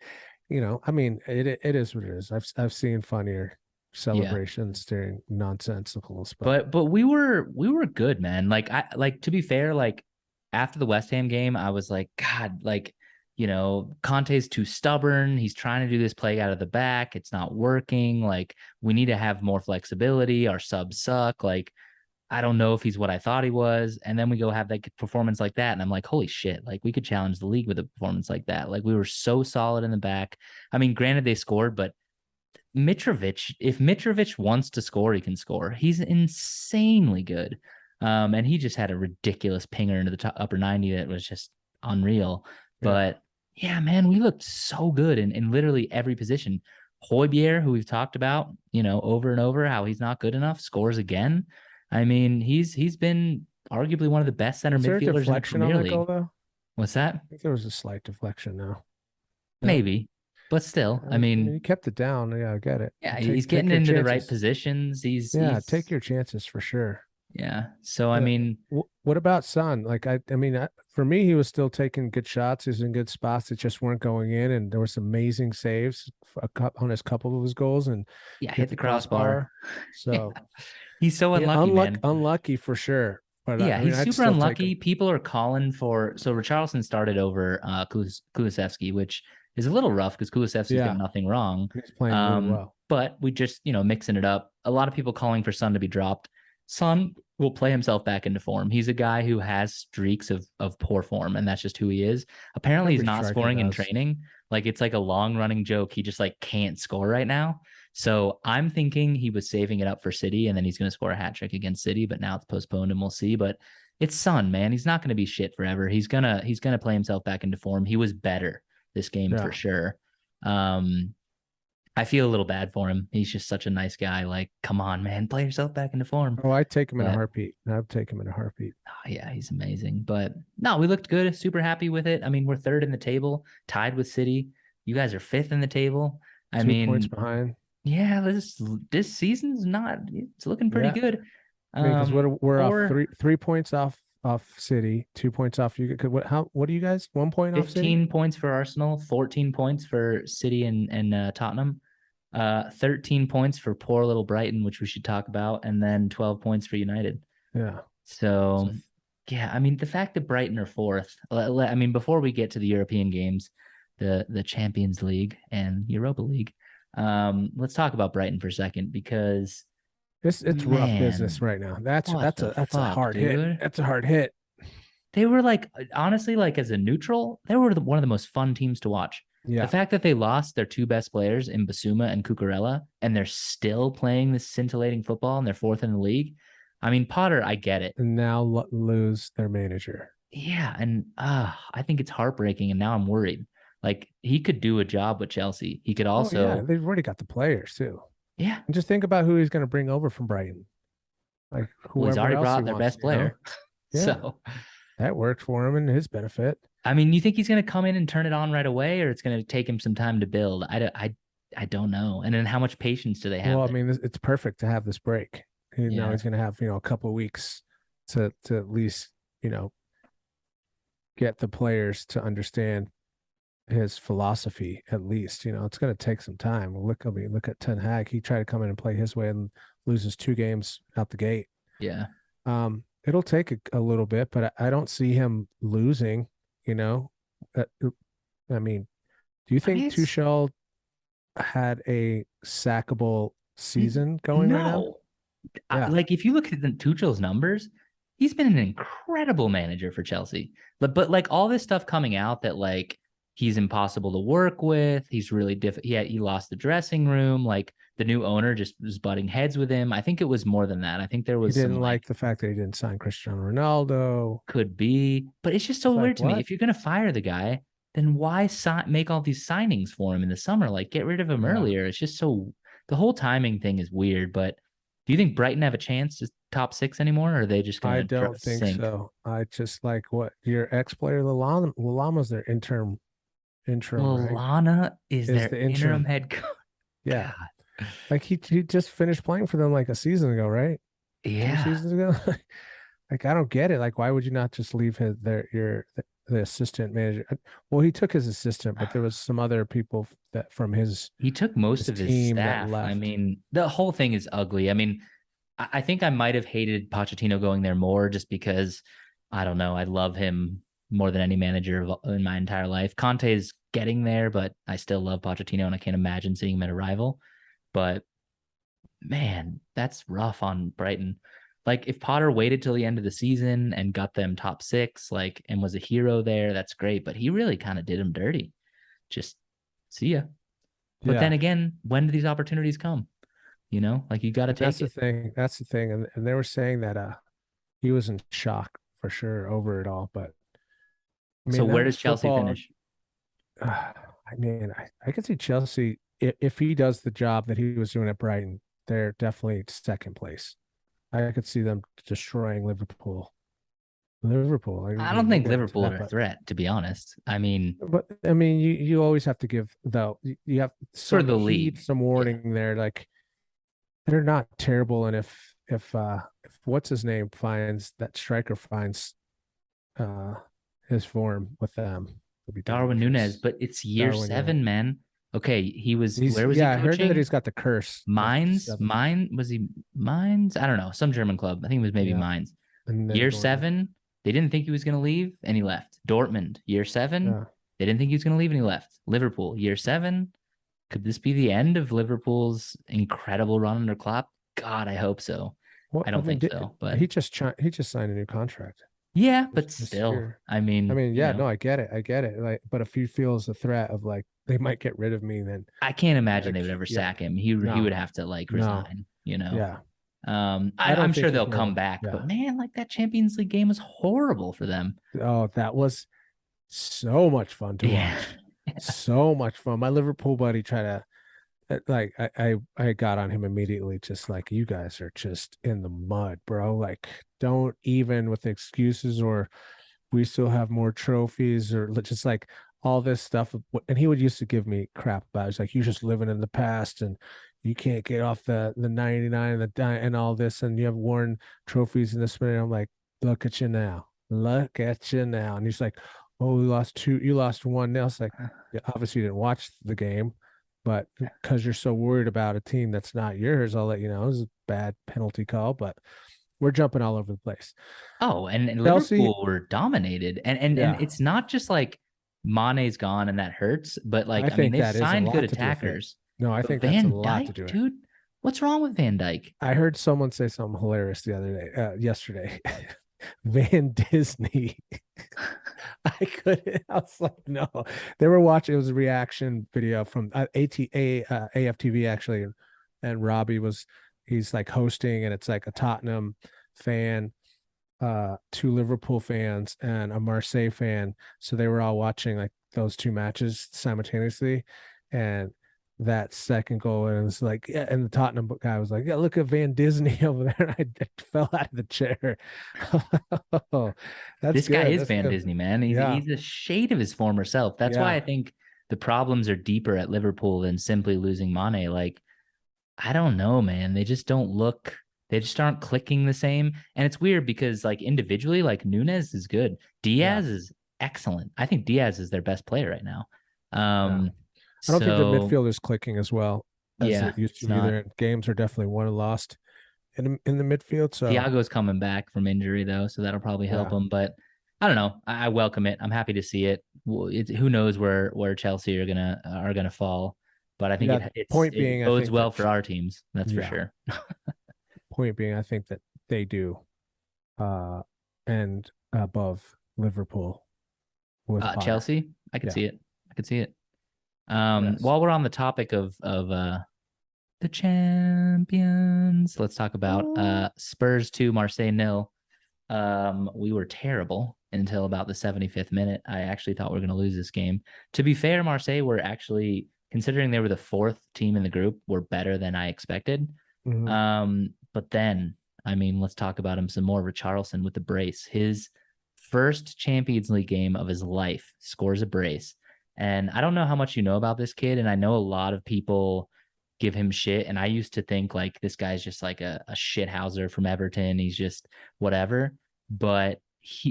[SPEAKER 1] I mean, it is what it is. I've seen funnier
[SPEAKER 2] Yeah.
[SPEAKER 1] celebrations during nonsensicals, but
[SPEAKER 2] But we were good, man. Like I like to be fair, like after the West Ham game, I was like, God, like, Conte's too stubborn. He's trying to do this play out of the back. It's not working. Like, we need to have more flexibility. Our subs suck. Like, I don't know if he's what I thought he was. And then we go have that performance like that. And I'm like, holy shit, like we could challenge the league with a performance like that. Like we were so solid in the back. I mean, granted they scored, but Mitrovic, if Mitrovic wants to score, he can score. He's insanely good. And he just had a ridiculous pinger into the upper 90 that was just unreal.
[SPEAKER 1] yeah.
[SPEAKER 2] But yeah, man, we looked so good in literally every position. Hoybier, who we've talked about, over and over, how he's not good enough, scores again. I mean, he's been arguably one of the best center
[SPEAKER 1] Was there a
[SPEAKER 2] midfielders in the
[SPEAKER 1] deflection on
[SPEAKER 2] Premier
[SPEAKER 1] that goal
[SPEAKER 2] League.
[SPEAKER 1] though?
[SPEAKER 2] What's that?
[SPEAKER 1] I think there was a slight deflection now. No,
[SPEAKER 2] Maybe, but still, I
[SPEAKER 1] I mean,
[SPEAKER 2] mean,
[SPEAKER 1] he kept it down. Yeah, I get it.
[SPEAKER 2] yeah, he's
[SPEAKER 1] Take
[SPEAKER 2] getting
[SPEAKER 1] your
[SPEAKER 2] into the right
[SPEAKER 1] chances.
[SPEAKER 2] positions.
[SPEAKER 1] Yeah, take
[SPEAKER 2] He's
[SPEAKER 1] your chances for sure.
[SPEAKER 2] yeah. So I
[SPEAKER 1] Uh,
[SPEAKER 2] mean,
[SPEAKER 1] what about Son? Like I mean, for me, he was still taking good shots. He was in good spots that just weren't going in, and there was some amazing saves on his couple of his goals, and
[SPEAKER 2] yeah,
[SPEAKER 1] hit
[SPEAKER 2] hit
[SPEAKER 1] the
[SPEAKER 2] the crossbar.
[SPEAKER 1] crossbar.
[SPEAKER 2] Yeah,
[SPEAKER 1] So
[SPEAKER 2] he's so
[SPEAKER 1] yeah,
[SPEAKER 2] unlucky, man.
[SPEAKER 1] unlucky for sure. But
[SPEAKER 2] Yeah,
[SPEAKER 1] I mean,
[SPEAKER 2] he's
[SPEAKER 1] I'd
[SPEAKER 2] super
[SPEAKER 1] still take
[SPEAKER 2] unlucky.
[SPEAKER 1] him.
[SPEAKER 2] People are calling for so Richarlison started over Kulusevski, which is a little rough because Kulusevski's done
[SPEAKER 1] Yeah,
[SPEAKER 2] nothing wrong.
[SPEAKER 1] he's playing really well.
[SPEAKER 2] But we just mixing it up. A lot of people calling for Son to be dropped. Son will play himself back into form. He's a guy who has streaks of poor form, and that's just who he is. Apparently, he's
[SPEAKER 1] Every
[SPEAKER 2] not
[SPEAKER 1] striker
[SPEAKER 2] scoring in
[SPEAKER 1] does.
[SPEAKER 2] training. Like it's like a long running joke. He just like can't score right now. So I'm thinking he was saving it up for City, and then he's going to score a hat trick against City. But now it's postponed, and we'll see. But it's Son, man. He's not going to be shit forever. He's gonna play himself back into form. He was better this game for
[SPEAKER 1] Yeah.
[SPEAKER 2] sure. I feel a little bad for him. He's just such a nice guy. Like, come on, man, play yourself back into form.
[SPEAKER 1] Oh, I'd take him in a
[SPEAKER 2] But
[SPEAKER 1] heartbeat. I'd take him in a heartbeat.
[SPEAKER 2] oh, yeah, he's amazing. But no, we looked good. Super happy with it. I mean, we're third in the table, tied with City. You guys are fifth in the table. I
[SPEAKER 1] 2 points
[SPEAKER 2] mean,
[SPEAKER 1] behind.
[SPEAKER 2] yeah, this season's not. It's looking pretty
[SPEAKER 1] Yeah.
[SPEAKER 2] good.
[SPEAKER 1] I mean, because we're off
[SPEAKER 2] Or
[SPEAKER 1] 3 points off City, 2 points off you. What do you guys? 1 point off City?
[SPEAKER 2] 15 points for Arsenal, 14 points for City and Tottenham, 13 points for poor little Brighton, which we should talk about, and then 12 points for United.
[SPEAKER 1] Yeah.
[SPEAKER 2] So,
[SPEAKER 1] So
[SPEAKER 2] yeah, I mean, the fact that Brighton are fourth, I mean, before we get to the European games, the Champions League and Europa League, let's talk about Brighton for a second because,
[SPEAKER 1] it's rough business
[SPEAKER 2] man,
[SPEAKER 1] right now. That's
[SPEAKER 2] what the
[SPEAKER 1] that's a
[SPEAKER 2] fuck,
[SPEAKER 1] hard hit.
[SPEAKER 2] dude?
[SPEAKER 1] That's a hard hit.
[SPEAKER 2] They were like, honestly, like as a neutral, they were one of the most fun teams to watch. The
[SPEAKER 1] Yeah.
[SPEAKER 2] fact that they lost their two best players in Basuma and Cucurella, and they're still playing this scintillating football and they're fourth in the league. I mean, Potter, I get it.
[SPEAKER 1] And now lose their manager.
[SPEAKER 2] Yeah. And I think it's heartbreaking. And now I'm worried. Like he could do a job with Chelsea. He could
[SPEAKER 1] Oh yeah,
[SPEAKER 2] also,
[SPEAKER 1] they've already got the players too.
[SPEAKER 2] yeah.
[SPEAKER 1] And just think about who he's going to bring over from Brighton. Like
[SPEAKER 2] Well, he's
[SPEAKER 1] whoever
[SPEAKER 2] already
[SPEAKER 1] else he
[SPEAKER 2] brought their
[SPEAKER 1] wants,
[SPEAKER 2] best player.
[SPEAKER 1] Yeah.
[SPEAKER 2] So,
[SPEAKER 1] That worked for him and his benefit.
[SPEAKER 2] I mean, you think he's going to come in and turn it on right away, or it's going to take him some time to build? I don't know. And then how much patience do they have
[SPEAKER 1] Well, I
[SPEAKER 2] there?
[SPEAKER 1] mean, it's perfect to have this break. Now
[SPEAKER 2] Yeah.
[SPEAKER 1] he's going to have, a couple of weeks to at least, get the players to understand his philosophy. At least, it's going to take some time. Look at Ten Hag. He tried to come in and play his way and loses 2 games out the gate.
[SPEAKER 2] Yeah.
[SPEAKER 1] It'll take a little bit, but I don't see him losing. Uh, I mean, do you
[SPEAKER 2] I mean,
[SPEAKER 1] think Tuchel had a sackable season going right now?
[SPEAKER 2] no.
[SPEAKER 1] Yeah,
[SPEAKER 2] Like if you look at the Tuchel's numbers, he's been an incredible manager for Chelsea. But like all this stuff coming out that like he's impossible to work with, he's really difficult. Yeah, he lost the dressing room. Like the new owner just was butting heads with him. I think it was more than that. I think there
[SPEAKER 1] he
[SPEAKER 2] was some
[SPEAKER 1] didn't like
[SPEAKER 2] like
[SPEAKER 1] the fact that he didn't sign Cristiano Ronaldo.
[SPEAKER 2] could be, but it's just so
[SPEAKER 1] It's like,
[SPEAKER 2] weird to me.
[SPEAKER 1] what?
[SPEAKER 2] If you're gonna fire the guy, then why make all these signings for him in the summer? Like get rid of him
[SPEAKER 1] Yeah.
[SPEAKER 2] earlier. It's just so the whole timing thing is weird. But do you think Brighton have a chance to top six anymore, or are they just
[SPEAKER 1] I
[SPEAKER 2] gonna
[SPEAKER 1] don't think
[SPEAKER 2] sink?
[SPEAKER 1] so. I just like what your ex-player Lalama's their interim,
[SPEAKER 2] Well,
[SPEAKER 1] right?
[SPEAKER 2] Lana is
[SPEAKER 1] Is
[SPEAKER 2] their
[SPEAKER 1] the
[SPEAKER 2] interim
[SPEAKER 1] interim.
[SPEAKER 2] head coach.
[SPEAKER 1] Yeah.
[SPEAKER 2] God,
[SPEAKER 1] Like he just finished playing for them like a season ago, right? Two
[SPEAKER 2] yeah.
[SPEAKER 1] seasons ago. Like I don't get it. Like why would you not just leave the assistant manager? Well, he took his assistant, but there was some other people that from
[SPEAKER 2] He took most
[SPEAKER 1] his
[SPEAKER 2] of his
[SPEAKER 1] team that
[SPEAKER 2] staff. I
[SPEAKER 1] left.
[SPEAKER 2] mean, the whole thing is ugly. I mean, I think I might have hated Pochettino going there more just because I don't know. I love him more than any manager in my entire life. Conte is getting there, but I still love Pochettino and I can't imagine seeing him at a rival. But man, that's rough on Brighton. Like if Potter waited till the end of the season and got them top six, like and was a hero there, that's great. But he really kind of did him dirty. Just see ya. But then
[SPEAKER 1] Yeah.
[SPEAKER 2] again, when do these opportunities come? Like you got to
[SPEAKER 1] And that's
[SPEAKER 2] take
[SPEAKER 1] the
[SPEAKER 2] it.
[SPEAKER 1] thing. That's the thing. And they were saying that he was in shock for sure over it all. But I
[SPEAKER 2] So
[SPEAKER 1] mean,
[SPEAKER 2] where
[SPEAKER 1] that
[SPEAKER 2] does
[SPEAKER 1] was
[SPEAKER 2] Chelsea
[SPEAKER 1] football.
[SPEAKER 2] finish?
[SPEAKER 1] I mean, I could see Chelsea if he does the job that he was doing at Brighton, they're definitely second place. I could see them destroying Liverpool.
[SPEAKER 2] I
[SPEAKER 1] We
[SPEAKER 2] don't
[SPEAKER 1] will
[SPEAKER 2] think
[SPEAKER 1] get into
[SPEAKER 2] Liverpool
[SPEAKER 1] that,
[SPEAKER 2] are a threat, to be honest. I mean,
[SPEAKER 1] but I mean, you always have to give though. You have
[SPEAKER 2] for
[SPEAKER 1] some
[SPEAKER 2] the
[SPEAKER 1] heed,
[SPEAKER 2] league.
[SPEAKER 1] some
[SPEAKER 2] Yeah.
[SPEAKER 1] warning there. Like they're not terrible, and if what's his name finds that striker finds uh his form with them, it'll be
[SPEAKER 2] Darwin Nunez,
[SPEAKER 1] dangerous.
[SPEAKER 2] but it's year
[SPEAKER 1] Darwin, yeah,
[SPEAKER 2] seven, man. Okay,
[SPEAKER 1] he's
[SPEAKER 2] where was he
[SPEAKER 1] yeah. I heard that
[SPEAKER 2] coaching?
[SPEAKER 1] he's got the curse of
[SPEAKER 2] Mines,
[SPEAKER 1] seven.
[SPEAKER 2] Was he Mines? I don't know, some German club. I think it was maybe
[SPEAKER 1] Yeah,
[SPEAKER 2] Mines.
[SPEAKER 1] and then
[SPEAKER 2] Year
[SPEAKER 1] Dortmund.
[SPEAKER 2] seven, they didn't think he was going to leave, and he left. Dortmund, year seven,
[SPEAKER 1] Yeah.
[SPEAKER 2] they didn't think he was going to leave, and he left. Liverpool, year seven, could this be the end of Liverpool's incredible run under Klopp? God, I hope so.
[SPEAKER 1] Well,
[SPEAKER 2] I
[SPEAKER 1] I
[SPEAKER 2] don't
[SPEAKER 1] mean,
[SPEAKER 2] think so, but
[SPEAKER 1] he just signed a new contract
[SPEAKER 2] yeah, but
[SPEAKER 1] this
[SPEAKER 2] still,
[SPEAKER 1] year.
[SPEAKER 2] I
[SPEAKER 1] I
[SPEAKER 2] mean,
[SPEAKER 1] mean, yeah, no, I get it. Like, but if he feels a threat of like they might get rid of me, then
[SPEAKER 2] I can't
[SPEAKER 1] you
[SPEAKER 2] imagine
[SPEAKER 1] gotta
[SPEAKER 2] they would ever
[SPEAKER 1] yeah,
[SPEAKER 2] sack him. He
[SPEAKER 1] no,
[SPEAKER 2] would have to like
[SPEAKER 1] no,
[SPEAKER 2] resign.
[SPEAKER 1] yeah. I
[SPEAKER 2] I'm
[SPEAKER 1] don't
[SPEAKER 2] sure
[SPEAKER 1] think he's
[SPEAKER 2] they'll
[SPEAKER 1] gonna.
[SPEAKER 2] come back, but
[SPEAKER 1] Yeah.
[SPEAKER 2] man, like that Champions League game was horrible for them.
[SPEAKER 1] Oh, that was so much fun to
[SPEAKER 2] Yeah.
[SPEAKER 1] watch. So much fun. My Liverpool buddy tried to like I got on him immediately, just like you guys are just in the mud, bro. Like, don't even with excuses or we still have more trophies or just like all this stuff. And he would used to give me crap about it. It's like you're just living in the past and you can't get off the 99 and and all this and you have worn trophies in this minute. I'm like, look at you now. Look at you now. And he's like, oh, we lost two, you lost 1-0. It's like, yeah, obviously you didn't watch the game, but because you're so worried about a team that's not yours, I'll let you know. It was a bad penalty call, but we're jumping all over the place.
[SPEAKER 2] Oh, and
[SPEAKER 1] Chelsea,
[SPEAKER 2] Liverpool were dominated. And
[SPEAKER 1] yeah,
[SPEAKER 2] it's not just like Mane's gone and that hurts, but
[SPEAKER 1] I
[SPEAKER 2] like I mean
[SPEAKER 1] think
[SPEAKER 2] they've
[SPEAKER 1] that is a
[SPEAKER 2] signed good
[SPEAKER 1] lot to do with it.
[SPEAKER 2] attackers.
[SPEAKER 1] No, I
[SPEAKER 2] But
[SPEAKER 1] think that's a
[SPEAKER 2] Van
[SPEAKER 1] lot to
[SPEAKER 2] Dyke,
[SPEAKER 1] do with it.
[SPEAKER 2] dude, what's wrong with Van Dyke?
[SPEAKER 1] I heard someone say something hilarious the other day, yesterday. Van Disney. I couldn't. I was like, no. They were watching. It was a reaction video from AFTV actually, and Robbie he's like hosting, and it's like a Tottenham fan, two Liverpool fans, and a Marseille fan. So they were all watching like those two matches simultaneously, and that second goal and it's like yeah, and the Tottenham guy was like, yeah, look at Van Disney over there. I fell out of the chair. Oh, that's
[SPEAKER 2] This guy
[SPEAKER 1] good.
[SPEAKER 2] is
[SPEAKER 1] That's
[SPEAKER 2] Van
[SPEAKER 1] good.
[SPEAKER 2] Disney, man. He's
[SPEAKER 1] Yeah.
[SPEAKER 2] he's a shade of his former self. That's why
[SPEAKER 1] Yeah.
[SPEAKER 2] I think the problems are deeper at Liverpool than simply losing Mane. Like, I don't know, man. They just don't look, they just aren't clicking the same. And it's weird because like individually, like Nunez is good.
[SPEAKER 1] Yeah.
[SPEAKER 2] Diaz is excellent. I think Diaz is their best player right now.
[SPEAKER 1] Yeah.
[SPEAKER 2] Um,
[SPEAKER 1] I don't think the
[SPEAKER 2] so
[SPEAKER 1] midfield is clicking as well as
[SPEAKER 2] yeah,
[SPEAKER 1] it used
[SPEAKER 2] it's
[SPEAKER 1] to
[SPEAKER 2] not.
[SPEAKER 1] either. Games are definitely won and lost in the midfield. So
[SPEAKER 2] Thiago's coming back from injury though, so that'll probably help
[SPEAKER 1] yeah.
[SPEAKER 2] him. But I don't know. I welcome it. I'm happy to see it. Who knows where Chelsea are gonna fall, but I think
[SPEAKER 1] Yeah. Point
[SPEAKER 2] it
[SPEAKER 1] being, I
[SPEAKER 2] bodes
[SPEAKER 1] think
[SPEAKER 2] well
[SPEAKER 1] that
[SPEAKER 2] for our teams. That's for
[SPEAKER 1] yeah.
[SPEAKER 2] sure.
[SPEAKER 1] Point being, I think that they do and above Liverpool with Potter.
[SPEAKER 2] Chelsea, I could
[SPEAKER 1] Yeah.
[SPEAKER 2] see it. I could see it.
[SPEAKER 1] Yes.
[SPEAKER 2] While we're on the topic of the champions, let's talk about
[SPEAKER 1] Oh.
[SPEAKER 2] Spurs 2, Marseille nil. We were terrible until about the 75th minute. I actually thought we were going to lose this game. To be fair, Marseille were actually considering they were the fourth team in the group, were better than I expected.
[SPEAKER 1] Mhm.
[SPEAKER 2] But then, I mean, let's talk about him some more. Richarlison with the brace, his first Champions League game of his life, scores a brace. And I don't know how much you know about this kid, and I know a lot of people give him shit. And I used to think like this guy's just like a shithouser from Everton. He's just whatever. But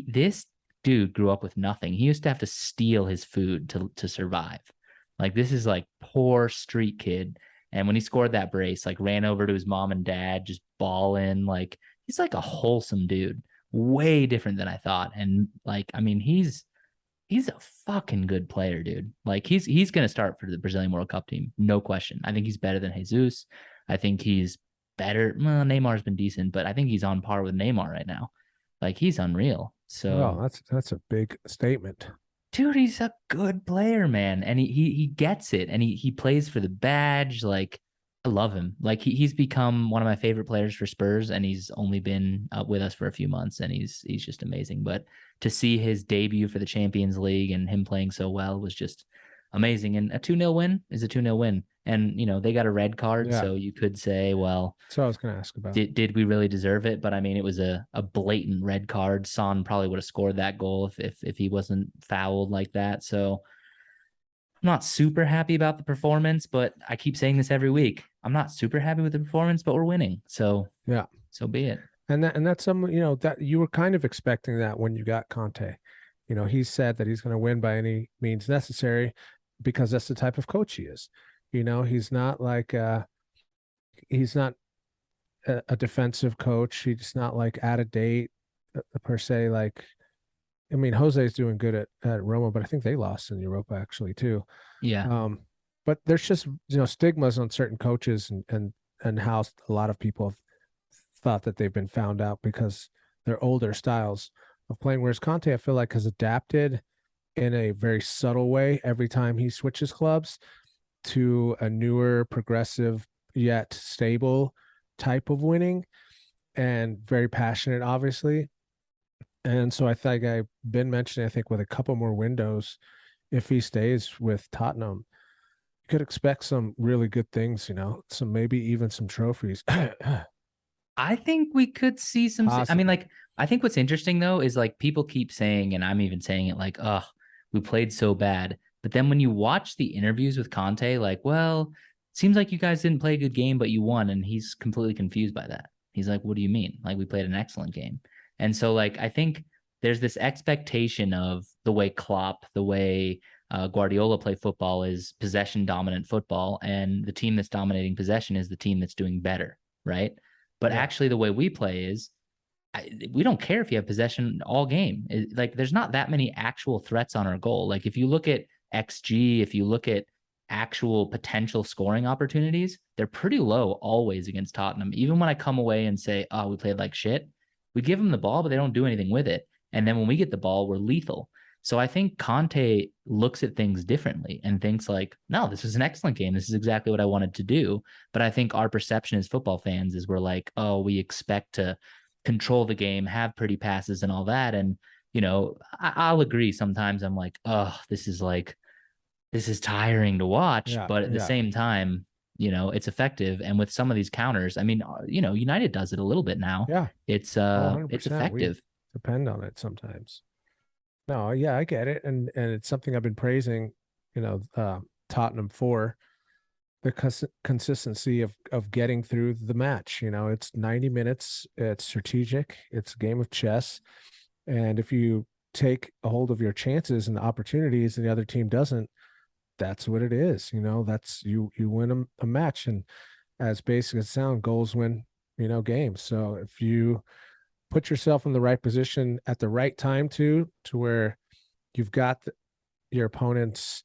[SPEAKER 2] this dude grew up with nothing. He used to have to steal his food to survive. Like this is like poor street kid. And when he scored that brace, like ran over to his mom and dad, just bawling. Like he's like a wholesome dude, way different than I thought. And like, I mean, he's a fucking good player, dude. Like he's gonna start for the Brazilian World Cup team, no question. I think he's better than Jesus. I think he's better. Well, Neymar's been decent, but I think he's on par with Neymar right now. Like he's unreal.
[SPEAKER 1] Well,
[SPEAKER 2] So
[SPEAKER 1] that's a big statement.
[SPEAKER 2] dude, he's a good player, man, and he gets it, and he plays for the badge. Like I love him. Like he's become one of my favorite players for Spurs, and he's only been with us for a few months, and he's just amazing. But to see his debut for the Champions League and him playing so well was just amazing. And a 2-0 win is a 2-0 win, and they got a red card,
[SPEAKER 1] Yeah.
[SPEAKER 2] so you could say, well,
[SPEAKER 1] So I was going to ask about.
[SPEAKER 2] did we really deserve it? But I mean, it was a blatant red card. Son probably would have scored that goal if he wasn't fouled like that. So I'm not super happy about the performance, but I keep saying this every week. I'm not super happy with the performance, but we're winning. So
[SPEAKER 1] Yeah.
[SPEAKER 2] so be it.
[SPEAKER 1] And that's some, that you were kind of expecting that when you got Conte. He said that he's going to win by any means necessary because that's the type of coach he is. He's not like he's not a defensive coach. He's not like out of date per se. Like, I mean, Jose's doing good at Roma, but I think they lost in Europa actually too.
[SPEAKER 2] Yeah.
[SPEAKER 1] But there's just stigmas on certain coaches and how a lot of people have thought that they've been found out because they're older styles of playing. Whereas Conte, I feel like, has adapted in a very subtle way every time he switches clubs to a newer, progressive yet stable type of winning, and very passionate, obviously. And so I think I've been mentioning, I think with a couple more windows, if he stays with Tottenham, you could expect some really good things, some maybe even some trophies.
[SPEAKER 2] I think we could see some. I mean,
[SPEAKER 1] Possibly.
[SPEAKER 2] like, I think what's interesting though is like people keep saying, and I'm even saying it, like, oh, we played so bad. But then when you watch the interviews with Conte, like, well, it seems like you guys didn't play a good game, but you won. And he's completely confused by that. He's like, what do you mean? Like, we played an excellent game. And so, like, I think there's this expectation of the way Klopp, the way Guardiola play football is possession dominant football. And the team that's dominating possession is the team that's doing better, right? But
[SPEAKER 1] Yeah.
[SPEAKER 2] actually, the way we play is we don't care if you have possession all game. Like, there's not that many actual threats on our goal. Like, if you look at XG, if you look at actual potential scoring opportunities, they're pretty low always against Tottenham. Even when I come away and say, oh, we played like shit, we give them the ball, but they don't do anything with it. And then when we get the ball, we're lethal. So I think Conte looks at things differently and thinks like, no, this was an excellent game. This is exactly what I wanted to do. But I think our perception as football fans is we're like, oh, we expect to control the game, have pretty passes and all that. And, I'll agree. Sometimes I'm like, oh, this is tiring to watch.
[SPEAKER 1] Yeah.
[SPEAKER 2] But at the
[SPEAKER 1] Yeah.
[SPEAKER 2] same time, it's effective. And with some of these counters, I mean, United does it a little bit now.
[SPEAKER 1] Yeah.
[SPEAKER 2] It's
[SPEAKER 1] Oh,
[SPEAKER 2] it's
[SPEAKER 1] 100%. We
[SPEAKER 2] effective.
[SPEAKER 1] depend on it sometimes. No, yeah, I get it. And it's something I've been praising, Tottenham for the consistency of getting through the match. It's 90 minutes, it's strategic, it's a game of chess. And if you take a hold of your chances and the opportunities and the other team doesn't, that's what it is. That's you win a match. And as basic as it sounds, goals win, games. So if you put yourself in the right position at the right time to where you've got your opponents,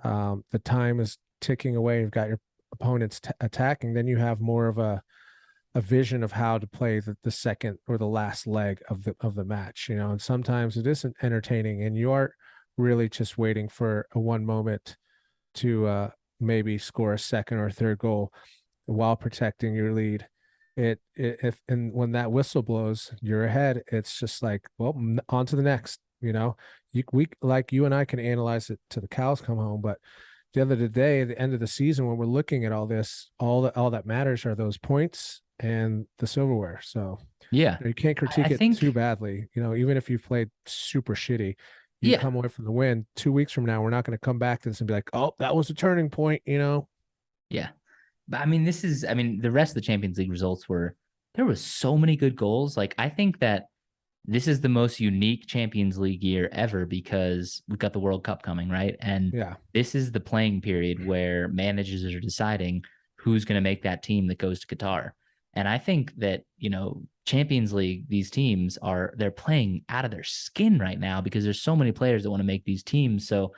[SPEAKER 1] the time is ticking away, you've got your opponents attacking, then you have more of a vision of how to play the second or the last leg of the match, and sometimes it isn't entertaining and you are really just waiting for a one moment to maybe score a second or third goal while protecting your lead. And when that whistle blows, you're ahead. It's just like, well, on to the next. We like you and I can analyze it to the cows come home, but the end of the day, at the end of the season, when we're looking at all this, all that matters are those points and the silverware. So
[SPEAKER 2] Yeah.
[SPEAKER 1] you can't
[SPEAKER 2] I
[SPEAKER 1] critique it too
[SPEAKER 2] think,
[SPEAKER 1] badly. Even if you've played super shitty, you
[SPEAKER 2] yeah.
[SPEAKER 1] come away from the win. 2 weeks from now, we're not going to come back to this and be like, oh, that was a turning point.
[SPEAKER 2] Yeah. But I mean, the rest of the Champions League results there was so many good goals. Like, I think that this is the most unique Champions League year ever because we've got the World Cup coming, right? And
[SPEAKER 1] Yeah.
[SPEAKER 2] this is the playing period where managers are deciding who's going to make that team that goes to Qatar. And I think that, Champions League, these teams they're playing out of their skin right now because there's so many players that want to make these teams. So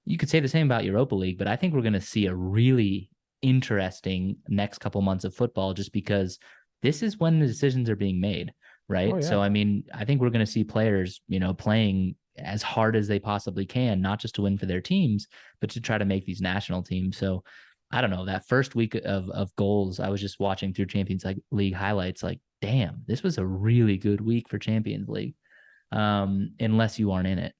[SPEAKER 2] you could say the same about Europa League, but I think we're going to see a really interesting next couple months of football just because this is when the decisions are being made, right?
[SPEAKER 1] Oh, yeah.
[SPEAKER 2] So, I mean, I think we're going to see players, playing as hard as they possibly can, not just to win for their teams, but to try to make these national teams. So, I don't know, that first week of goals, I was just watching through Champions League highlights, like, damn, this was a really good week for Champions League, unless you aren't in it.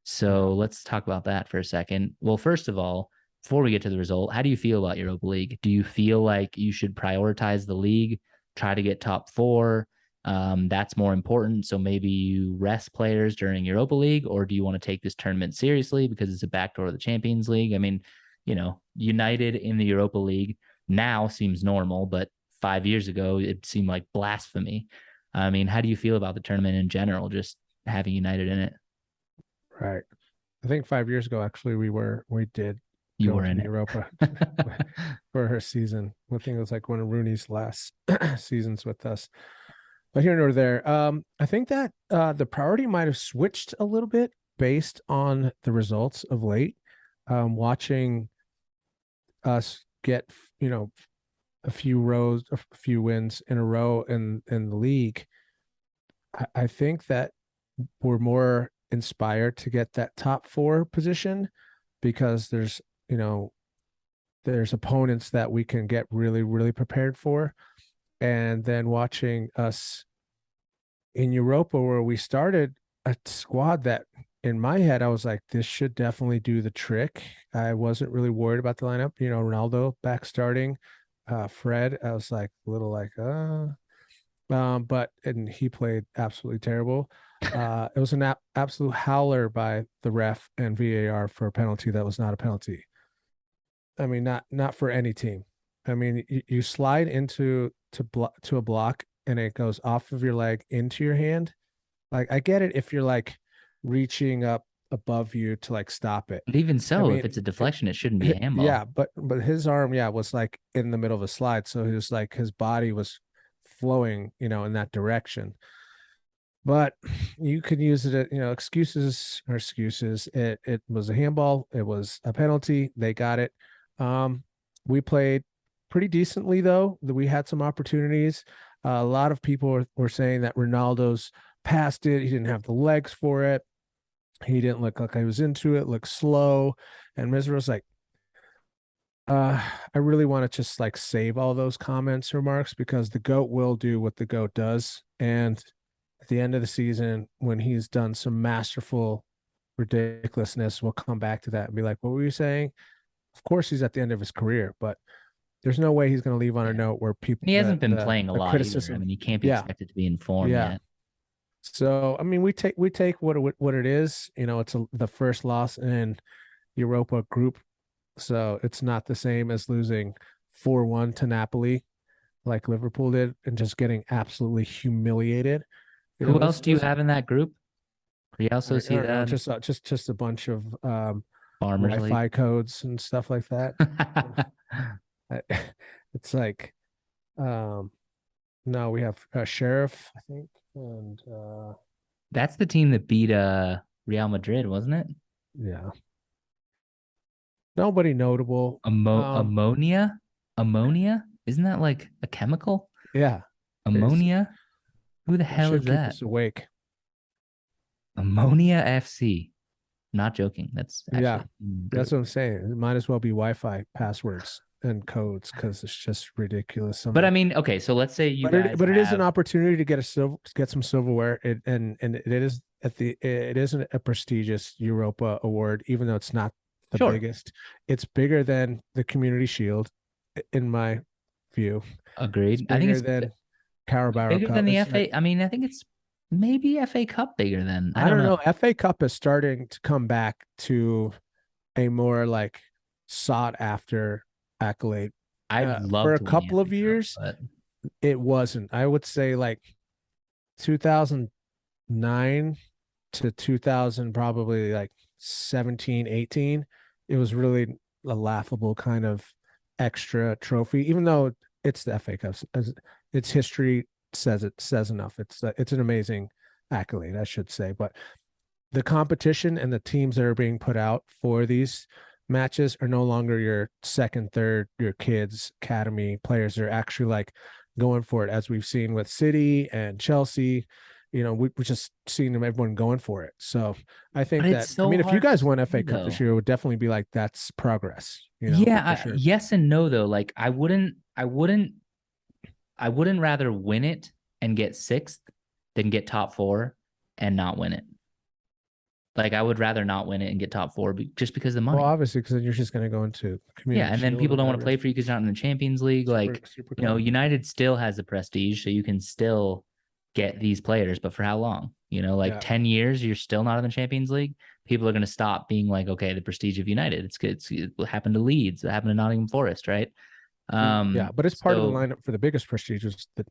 [SPEAKER 2] So let's talk about that for a second. Well, first of all, before we get to the result, how do you feel about Europa League? Do you feel like you should prioritize the league, try to get top four? That's more important. So maybe you rest players during Europa League, or do you want to take this tournament seriously because it's a backdoor of the Champions League? I mean, United in the Europa League now seems normal, but 5 years ago, it seemed like blasphemy. I mean, how do you feel about the tournament in general, just having United in it?
[SPEAKER 1] Right. I think 5 years ago, actually, we did
[SPEAKER 2] You
[SPEAKER 1] go
[SPEAKER 2] were
[SPEAKER 1] to
[SPEAKER 2] in
[SPEAKER 1] the
[SPEAKER 2] it.
[SPEAKER 1] Europa for her season. I think it was like one of Rooney's last seasons with us. But here nor there. I think that the priority might have switched a little bit based on the results of late. Watching us get, a few wins in a row in the league. I think that we're more inspired to get that top four position because there's opponents that we can get really, really prepared for. And then watching us in Europa, where we started a squad that in my head, I was like, this should definitely do the trick. I wasn't really worried about the lineup. Ronaldo back starting, Fred. I was like a little like, and he played absolutely terrible. It was an absolute howler by the ref and VAR for a penalty that was not a penalty. I mean, not for any team. I mean, you slide to a block and it goes off of your leg into your hand. Like, I get it if you're like reaching up above you to like stop it.
[SPEAKER 2] But even
[SPEAKER 1] I
[SPEAKER 2] so, if
[SPEAKER 1] mean,
[SPEAKER 2] it's a deflection, it shouldn't be a handball.
[SPEAKER 1] yeah, but his arm, yeah, was like in the middle of a slide, so he was like his body was flowing, in that direction. But you could use it, excuses or excuses. It was a handball. It was a penalty. They got it. We played pretty decently though. That we had some opportunities. A lot of people were saying that Ronaldo's passed it. He didn't have the legs for it. He didn't look like he was into it. Looked slow. And Misra was like, I really want to just like save all those comments, remarks, because the GOAT will do what the GOAT does. And at the end of the season, when he's done some masterful ridiculousness, we'll come back to that and be like, what were you saying? Of course, he's at the end of his career, but there's no way he's going to leave on a
[SPEAKER 2] Yeah.
[SPEAKER 1] note where people
[SPEAKER 2] And he hasn't been
[SPEAKER 1] the
[SPEAKER 2] playing a lot either. I
[SPEAKER 1] criticism.
[SPEAKER 2] mean, he can't be
[SPEAKER 1] Yeah,
[SPEAKER 2] expected to be in form
[SPEAKER 1] yeah.
[SPEAKER 2] yet.
[SPEAKER 1] So I mean, we take what it is. It's the first loss in Europa group, so it's not the same as losing 4-1 to Napoli like Liverpool did and just getting absolutely humiliated.
[SPEAKER 2] Who else
[SPEAKER 1] This
[SPEAKER 2] do you
[SPEAKER 1] was
[SPEAKER 2] have in that group? Real
[SPEAKER 1] I don't know,
[SPEAKER 2] Sociedad,
[SPEAKER 1] just a bunch of
[SPEAKER 2] Farmers League.
[SPEAKER 1] Wi-Fi codes and stuff like that. It's like, um, no, we have a Sheriff, I think, and
[SPEAKER 2] That's the team that beat Real Madrid, wasn't it?
[SPEAKER 1] yeah, nobody notable.
[SPEAKER 2] Ammonia? Ammonia? Isn't that like a chemical?
[SPEAKER 1] Yeah,
[SPEAKER 2] Ammonia? Who the
[SPEAKER 1] it
[SPEAKER 2] hell
[SPEAKER 1] should
[SPEAKER 2] is
[SPEAKER 1] keep
[SPEAKER 2] that?
[SPEAKER 1] us awake.
[SPEAKER 2] Ammonia FC. Not joking. That's
[SPEAKER 1] Yeah,
[SPEAKER 2] actually
[SPEAKER 1] that's
[SPEAKER 2] good.
[SPEAKER 1] what I'm saying. It might as well be Wi-Fi passwords and codes because it's just ridiculous. Some
[SPEAKER 2] But
[SPEAKER 1] of
[SPEAKER 2] I
[SPEAKER 1] the,
[SPEAKER 2] mean, okay, so let's say you
[SPEAKER 1] but it
[SPEAKER 2] guys
[SPEAKER 1] but it is an
[SPEAKER 2] have
[SPEAKER 1] opportunity to get some silverware. And it is a prestigious Europa award, even though it's not the
[SPEAKER 2] Sure.
[SPEAKER 1] biggest. It's bigger than the Community Shield, in my view. It's
[SPEAKER 2] Agreed. I think
[SPEAKER 1] bigger
[SPEAKER 2] it's
[SPEAKER 1] than Carabao
[SPEAKER 2] bigger than
[SPEAKER 1] Cup.
[SPEAKER 2] the
[SPEAKER 1] It's like,
[SPEAKER 2] FA. I mean, I think it's maybe FA Cup bigger than. I
[SPEAKER 1] I
[SPEAKER 2] don't
[SPEAKER 1] don't know.
[SPEAKER 2] know.
[SPEAKER 1] FA Cup is starting to come back to a more like sought after accolade.
[SPEAKER 2] I'd
[SPEAKER 1] For
[SPEAKER 2] love
[SPEAKER 1] a
[SPEAKER 2] to win the
[SPEAKER 1] couple of
[SPEAKER 2] FA Cup,
[SPEAKER 1] years,
[SPEAKER 2] but
[SPEAKER 1] it wasn't. I would say like 2009 to 2000, probably like 17, 18. It was really a laughable kind of extra trophy, even though it's the FA Cup. Its history says enough. It's an amazing accolade, I should say. But the competition and the teams that are being put out for these matches are no longer your second, third, your kids' academy players. They're actually like going for it, as we've seen with City and Chelsea. We just seen everyone going for it. So I think
[SPEAKER 2] it's
[SPEAKER 1] that, I
[SPEAKER 2] so
[SPEAKER 1] mean, if you
[SPEAKER 2] hard to
[SPEAKER 1] guys won FA
[SPEAKER 2] see
[SPEAKER 1] Cup this
[SPEAKER 2] though.
[SPEAKER 1] year, it would definitely be like that's progress,
[SPEAKER 2] Yeah,
[SPEAKER 1] for sure.
[SPEAKER 2] yes and no though. Like I wouldn't rather win it and get sixth than get top four and not win it. Like I would rather not win it and get top four just because of the
[SPEAKER 1] Well,
[SPEAKER 2] money.
[SPEAKER 1] obviously, because then you're just going to go into
[SPEAKER 2] Yeah,
[SPEAKER 1] Community
[SPEAKER 2] and then
[SPEAKER 1] Shield
[SPEAKER 2] people
[SPEAKER 1] or
[SPEAKER 2] don't want to
[SPEAKER 1] whatever.
[SPEAKER 2] play for you because you're not in the Champions League.
[SPEAKER 1] Super,
[SPEAKER 2] Like,
[SPEAKER 1] super cup.
[SPEAKER 2] United still has the prestige, so you can still get these players, but for how long? Like
[SPEAKER 1] Yeah.
[SPEAKER 2] 10 years, you're still not in the Champions League. People are going to stop being like, okay, the prestige of United. It's good. It happened to Leeds. It happened to Nottingham Forest, right?
[SPEAKER 1] Yeah, but it's part of the
[SPEAKER 2] So
[SPEAKER 1] lineup for the biggest prestigious, the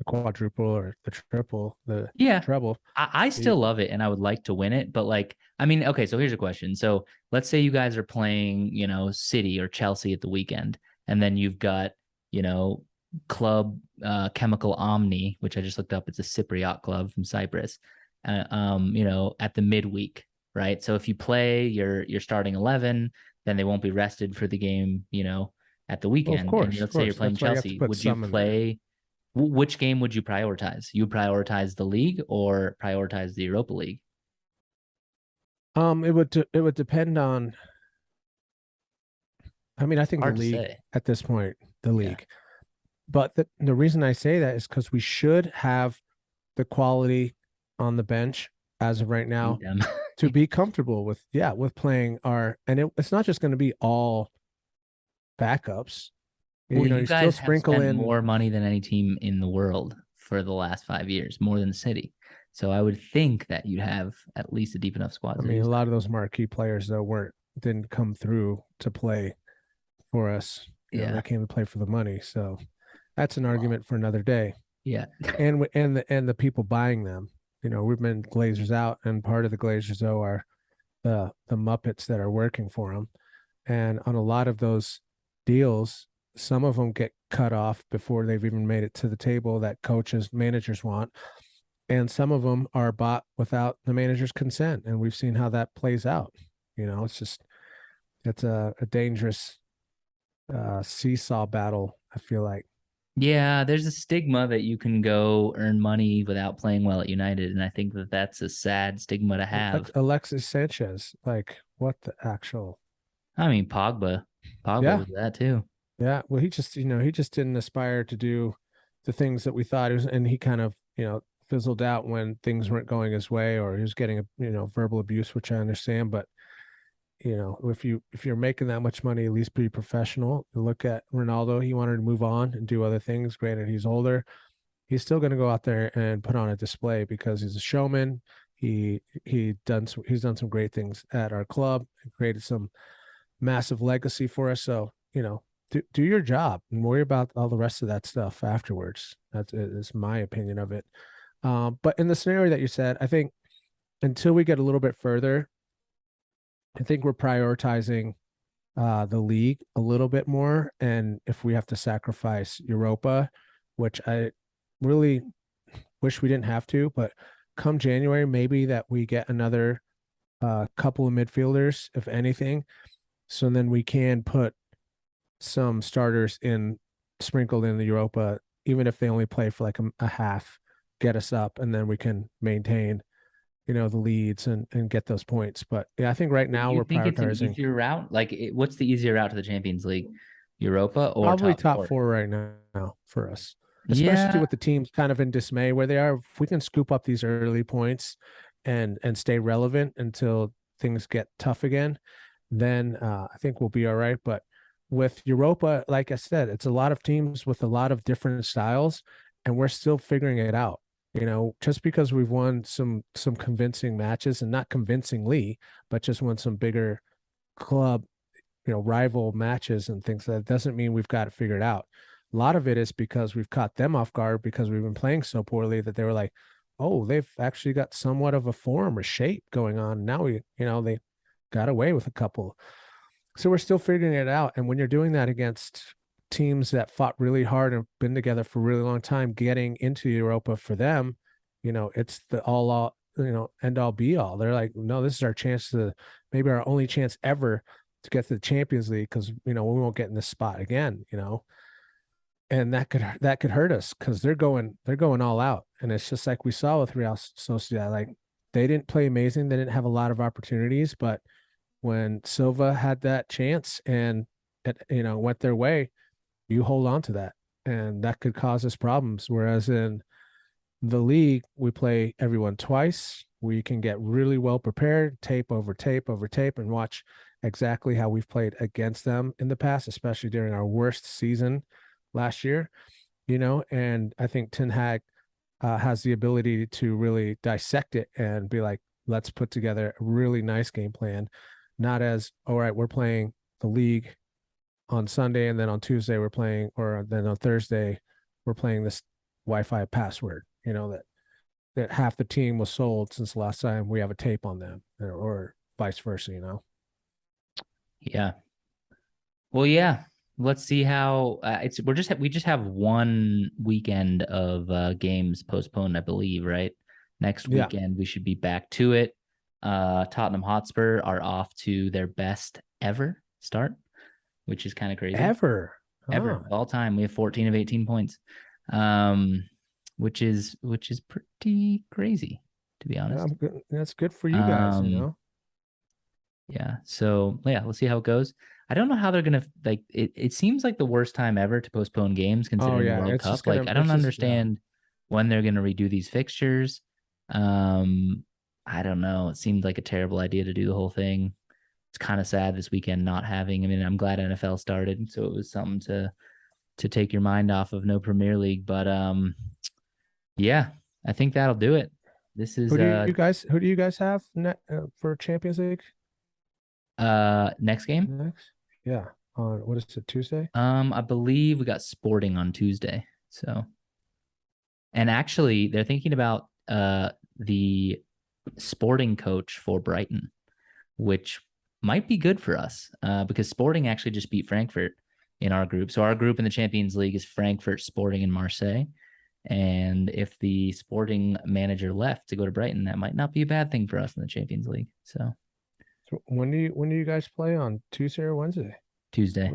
[SPEAKER 1] quadruple or the triple, the
[SPEAKER 2] yeah,
[SPEAKER 1] treble.
[SPEAKER 2] I still love it and I would like to win it, but like, I mean, okay, so here's a question. So let's say you guys are playing, City or Chelsea at the weekend, and then you've got, you know, Club Chemical Omni, which I just looked up. It's a Cypriot club from Cyprus, at the midweek, right? So if you play your starting 11, then they won't be rested for the game, at the
[SPEAKER 1] Well, of
[SPEAKER 2] weekend. And
[SPEAKER 1] course, of
[SPEAKER 2] let's say you're
[SPEAKER 1] course.
[SPEAKER 2] playing
[SPEAKER 1] That's why you have to
[SPEAKER 2] Chelsea.
[SPEAKER 1] put
[SPEAKER 2] Would you
[SPEAKER 1] some in there.
[SPEAKER 2] play which game would you prioritize? You prioritize the league or prioritize the Europa League?
[SPEAKER 1] It would depend on. I mean, I think the
[SPEAKER 2] Hard to
[SPEAKER 1] league
[SPEAKER 2] say.
[SPEAKER 1] at this point, the
[SPEAKER 2] Yeah.
[SPEAKER 1] league. But the reason I say that is because we should have the quality on the bench as of right
[SPEAKER 2] Beat
[SPEAKER 1] now
[SPEAKER 2] them.
[SPEAKER 1] to be comfortable with playing and it's not just going to be all backups.
[SPEAKER 2] Well, you
[SPEAKER 1] You still
[SPEAKER 2] guys have
[SPEAKER 1] sprinkle
[SPEAKER 2] spent
[SPEAKER 1] in.
[SPEAKER 2] more money than any team in the world for the last 5 years, more than the City. So I would think that you'd have at least a deep enough squad
[SPEAKER 1] I
[SPEAKER 2] to
[SPEAKER 1] mean,
[SPEAKER 2] do
[SPEAKER 1] a
[SPEAKER 2] so.
[SPEAKER 1] lot of those marquee players though didn't come through to play for us.
[SPEAKER 2] Yeah.
[SPEAKER 1] They came to play for the money. So that's an argument for another day.
[SPEAKER 2] Yeah.
[SPEAKER 1] And the people buying them. We've been Glazers out, and part of the Glazers though are the Muppets that are working for them. And on a lot of those deals, some of them get cut off before they've even made it to the table that coaches, managers want. And some of them are bought without the manager's consent. And we've seen how that plays out. It's a dangerous seesaw battle, I feel like.
[SPEAKER 2] Yeah, there's a stigma that you can go earn money without playing well at United, and I think that that's a sad stigma to have.
[SPEAKER 1] Alexis Sanchez, like what the actual.
[SPEAKER 2] I mean, Pogba
[SPEAKER 1] Yeah.
[SPEAKER 2] was that too.
[SPEAKER 1] Yeah. Well, he just didn't aspire to do the things that we thought he was, and he kind of, fizzled out when things weren't going his way, or he was getting verbal abuse, which I understand. But if you're making that much money, at least be professional. Look at Ronaldo; he wanted to move on and do other things. Granted, he's older. He's still going to go out there and put on a display because he's a showman. He's done some great things at our club and created some massive legacy for us. So do your job and worry about all the rest of that stuff afterwards. That's my opinion of it. But in the scenario that you said, I think until we get a little bit further, I think we're prioritizing the league a little bit more. And if we have to sacrifice Europa, which I really wish we didn't have to, but come January, maybe that we get another couple of midfielders, if anything. So then we can put some starters sprinkled in the Europa, even if they only play for like a half, get us up, and then we can maintain, the leads and get those points. But yeah, I think right
[SPEAKER 2] Do
[SPEAKER 1] now
[SPEAKER 2] you
[SPEAKER 1] we're
[SPEAKER 2] think it's an
[SPEAKER 1] prioritizing
[SPEAKER 2] easier route? Like, what's the easier route to the Champions League? Europa or
[SPEAKER 1] probably
[SPEAKER 2] top
[SPEAKER 1] top
[SPEAKER 2] four?
[SPEAKER 1] four right now for us, especially
[SPEAKER 2] Yeah.
[SPEAKER 1] with the teams kind of in dismay where they are. If we can scoop up these early points and stay relevant until things get tough again, then I think we'll be all right. But with Europa, like I said, it's a lot of teams with a lot of different styles, and we're still figuring it out. Just because we've won some convincing matches, and not convincingly, but just won some bigger club, rival matches and things, that doesn't mean we've got it figured out. A lot of it is because we've caught them off guard because we've been playing so poorly that they were like, oh, they've actually got somewhat of a form or shape going on. Now they got away with a couple. So we're still figuring it out. And when you're doing that against teams that fought really hard and been together for a really long time, getting into Europa for them, it's the all end all be all. They're like, no, this is our chance to, maybe our only chance ever to get to the Champions League, because we won't get in this spot again, and that could hurt us because they're going all out. And it's just like we saw with Real Sociedad. Like, they didn't play amazing, they didn't have a lot of opportunities, but when Silva had that chance and it went their way, you hold on to that, and that could cause us problems. Whereas in the league, we play everyone twice. We can get really well prepared, tape over tape over tape, and watch exactly how we've played against them in the past, especially during our worst season last year. And I think Ten Hag has the ability to really dissect it and be like, let's put together a really nice game plan. Not as, all right, we're playing the league on Sunday, and then on Tuesday we're playing, or then on Thursday we're playing this Wi-Fi password, that half the team was sold since the last time we have a tape on them, or vice versa.
[SPEAKER 2] Yeah. Well, yeah. Let's see how we just have one weekend of games postponed, I believe, right? Next weekend we should be back to it. Tottenham Hotspur are off to their best ever start, which is kind of crazy.
[SPEAKER 1] Ever
[SPEAKER 2] all time. We have 14 of 18 points, which is pretty crazy, to be honest.
[SPEAKER 1] That's good for you guys,
[SPEAKER 2] Yeah. So yeah, let's see how it goes. I don't know how they're gonna like it. It seems like the worst time ever to postpone games considering the World Cup. Like, I don't understand when they're gonna redo these fixtures. I don't know. It seemed like a terrible idea to do the whole thing. It's kind of sad this weekend not having. I mean, I'm glad NFL started, so it was something to take your mind off of no Premier League. But yeah, I think that'll do it. This is
[SPEAKER 1] who do you guys have for Champions League?
[SPEAKER 2] Next game?
[SPEAKER 1] Yeah. On what is it, Tuesday?
[SPEAKER 2] I believe we got Sporting on Tuesday. So, and actually they're thinking about the Sporting coach for Brighton, which might be good for us because Sporting actually just beat Frankfurt in our group. So our group in the Champions League is Frankfurt, Sporting, and Marseille. And if the Sporting manager left to go to Brighton, that might not be a bad thing for us in the Champions League. So
[SPEAKER 1] when do you guys play, on Tuesday or Wednesday?
[SPEAKER 2] Tuesday.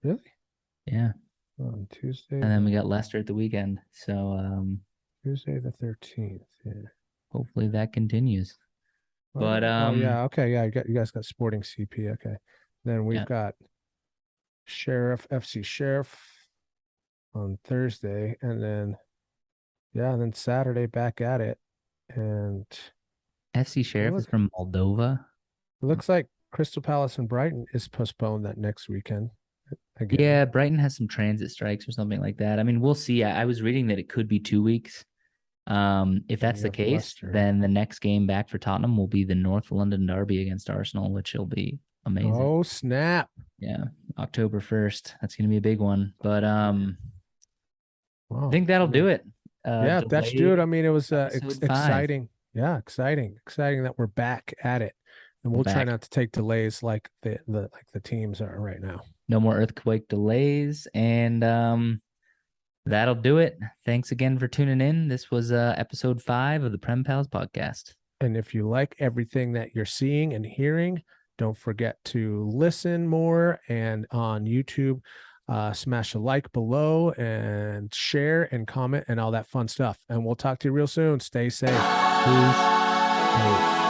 [SPEAKER 1] Really?
[SPEAKER 2] Yeah.
[SPEAKER 1] On Tuesday.
[SPEAKER 2] And then we got Leicester at the weekend. So
[SPEAKER 1] Tuesday the 13th. Yeah.
[SPEAKER 2] Hopefully that continues. But
[SPEAKER 1] yeah, okay, yeah, you guys got Sporting CP. Okay. Then we've got Sheriff FC Sheriff on Thursday, and then Saturday back at it. And
[SPEAKER 2] FC Sheriff is from Moldova.
[SPEAKER 1] It looks like Crystal Palace and Brighton is postponed that next weekend.
[SPEAKER 2] Again. Yeah, Brighton has some transit strikes or something like that. I mean, we'll see. I was reading that it could be 2 weeks. If that's the case, then the next game back for Tottenham will be the North London Derby against Arsenal, which will be amazing.
[SPEAKER 1] Oh, snap.
[SPEAKER 2] Yeah, October 1st. That's going to be a big one. But I think that'll do it.
[SPEAKER 1] Yeah, that's good. I mean, it was exciting. Yeah, exciting that we're back at it. And we'll try not to take delays like the teams are right now.
[SPEAKER 2] No more earthquake delays. And that'll do it. Thanks again for tuning in. This was episode 5 of the Prem Pals podcast.
[SPEAKER 1] And if you like everything that you're seeing and hearing, don't forget to listen more. And on YouTube, smash a like below and share and comment and all that fun stuff. And we'll talk to you real soon. Stay safe.
[SPEAKER 2] Peace.
[SPEAKER 1] Peace.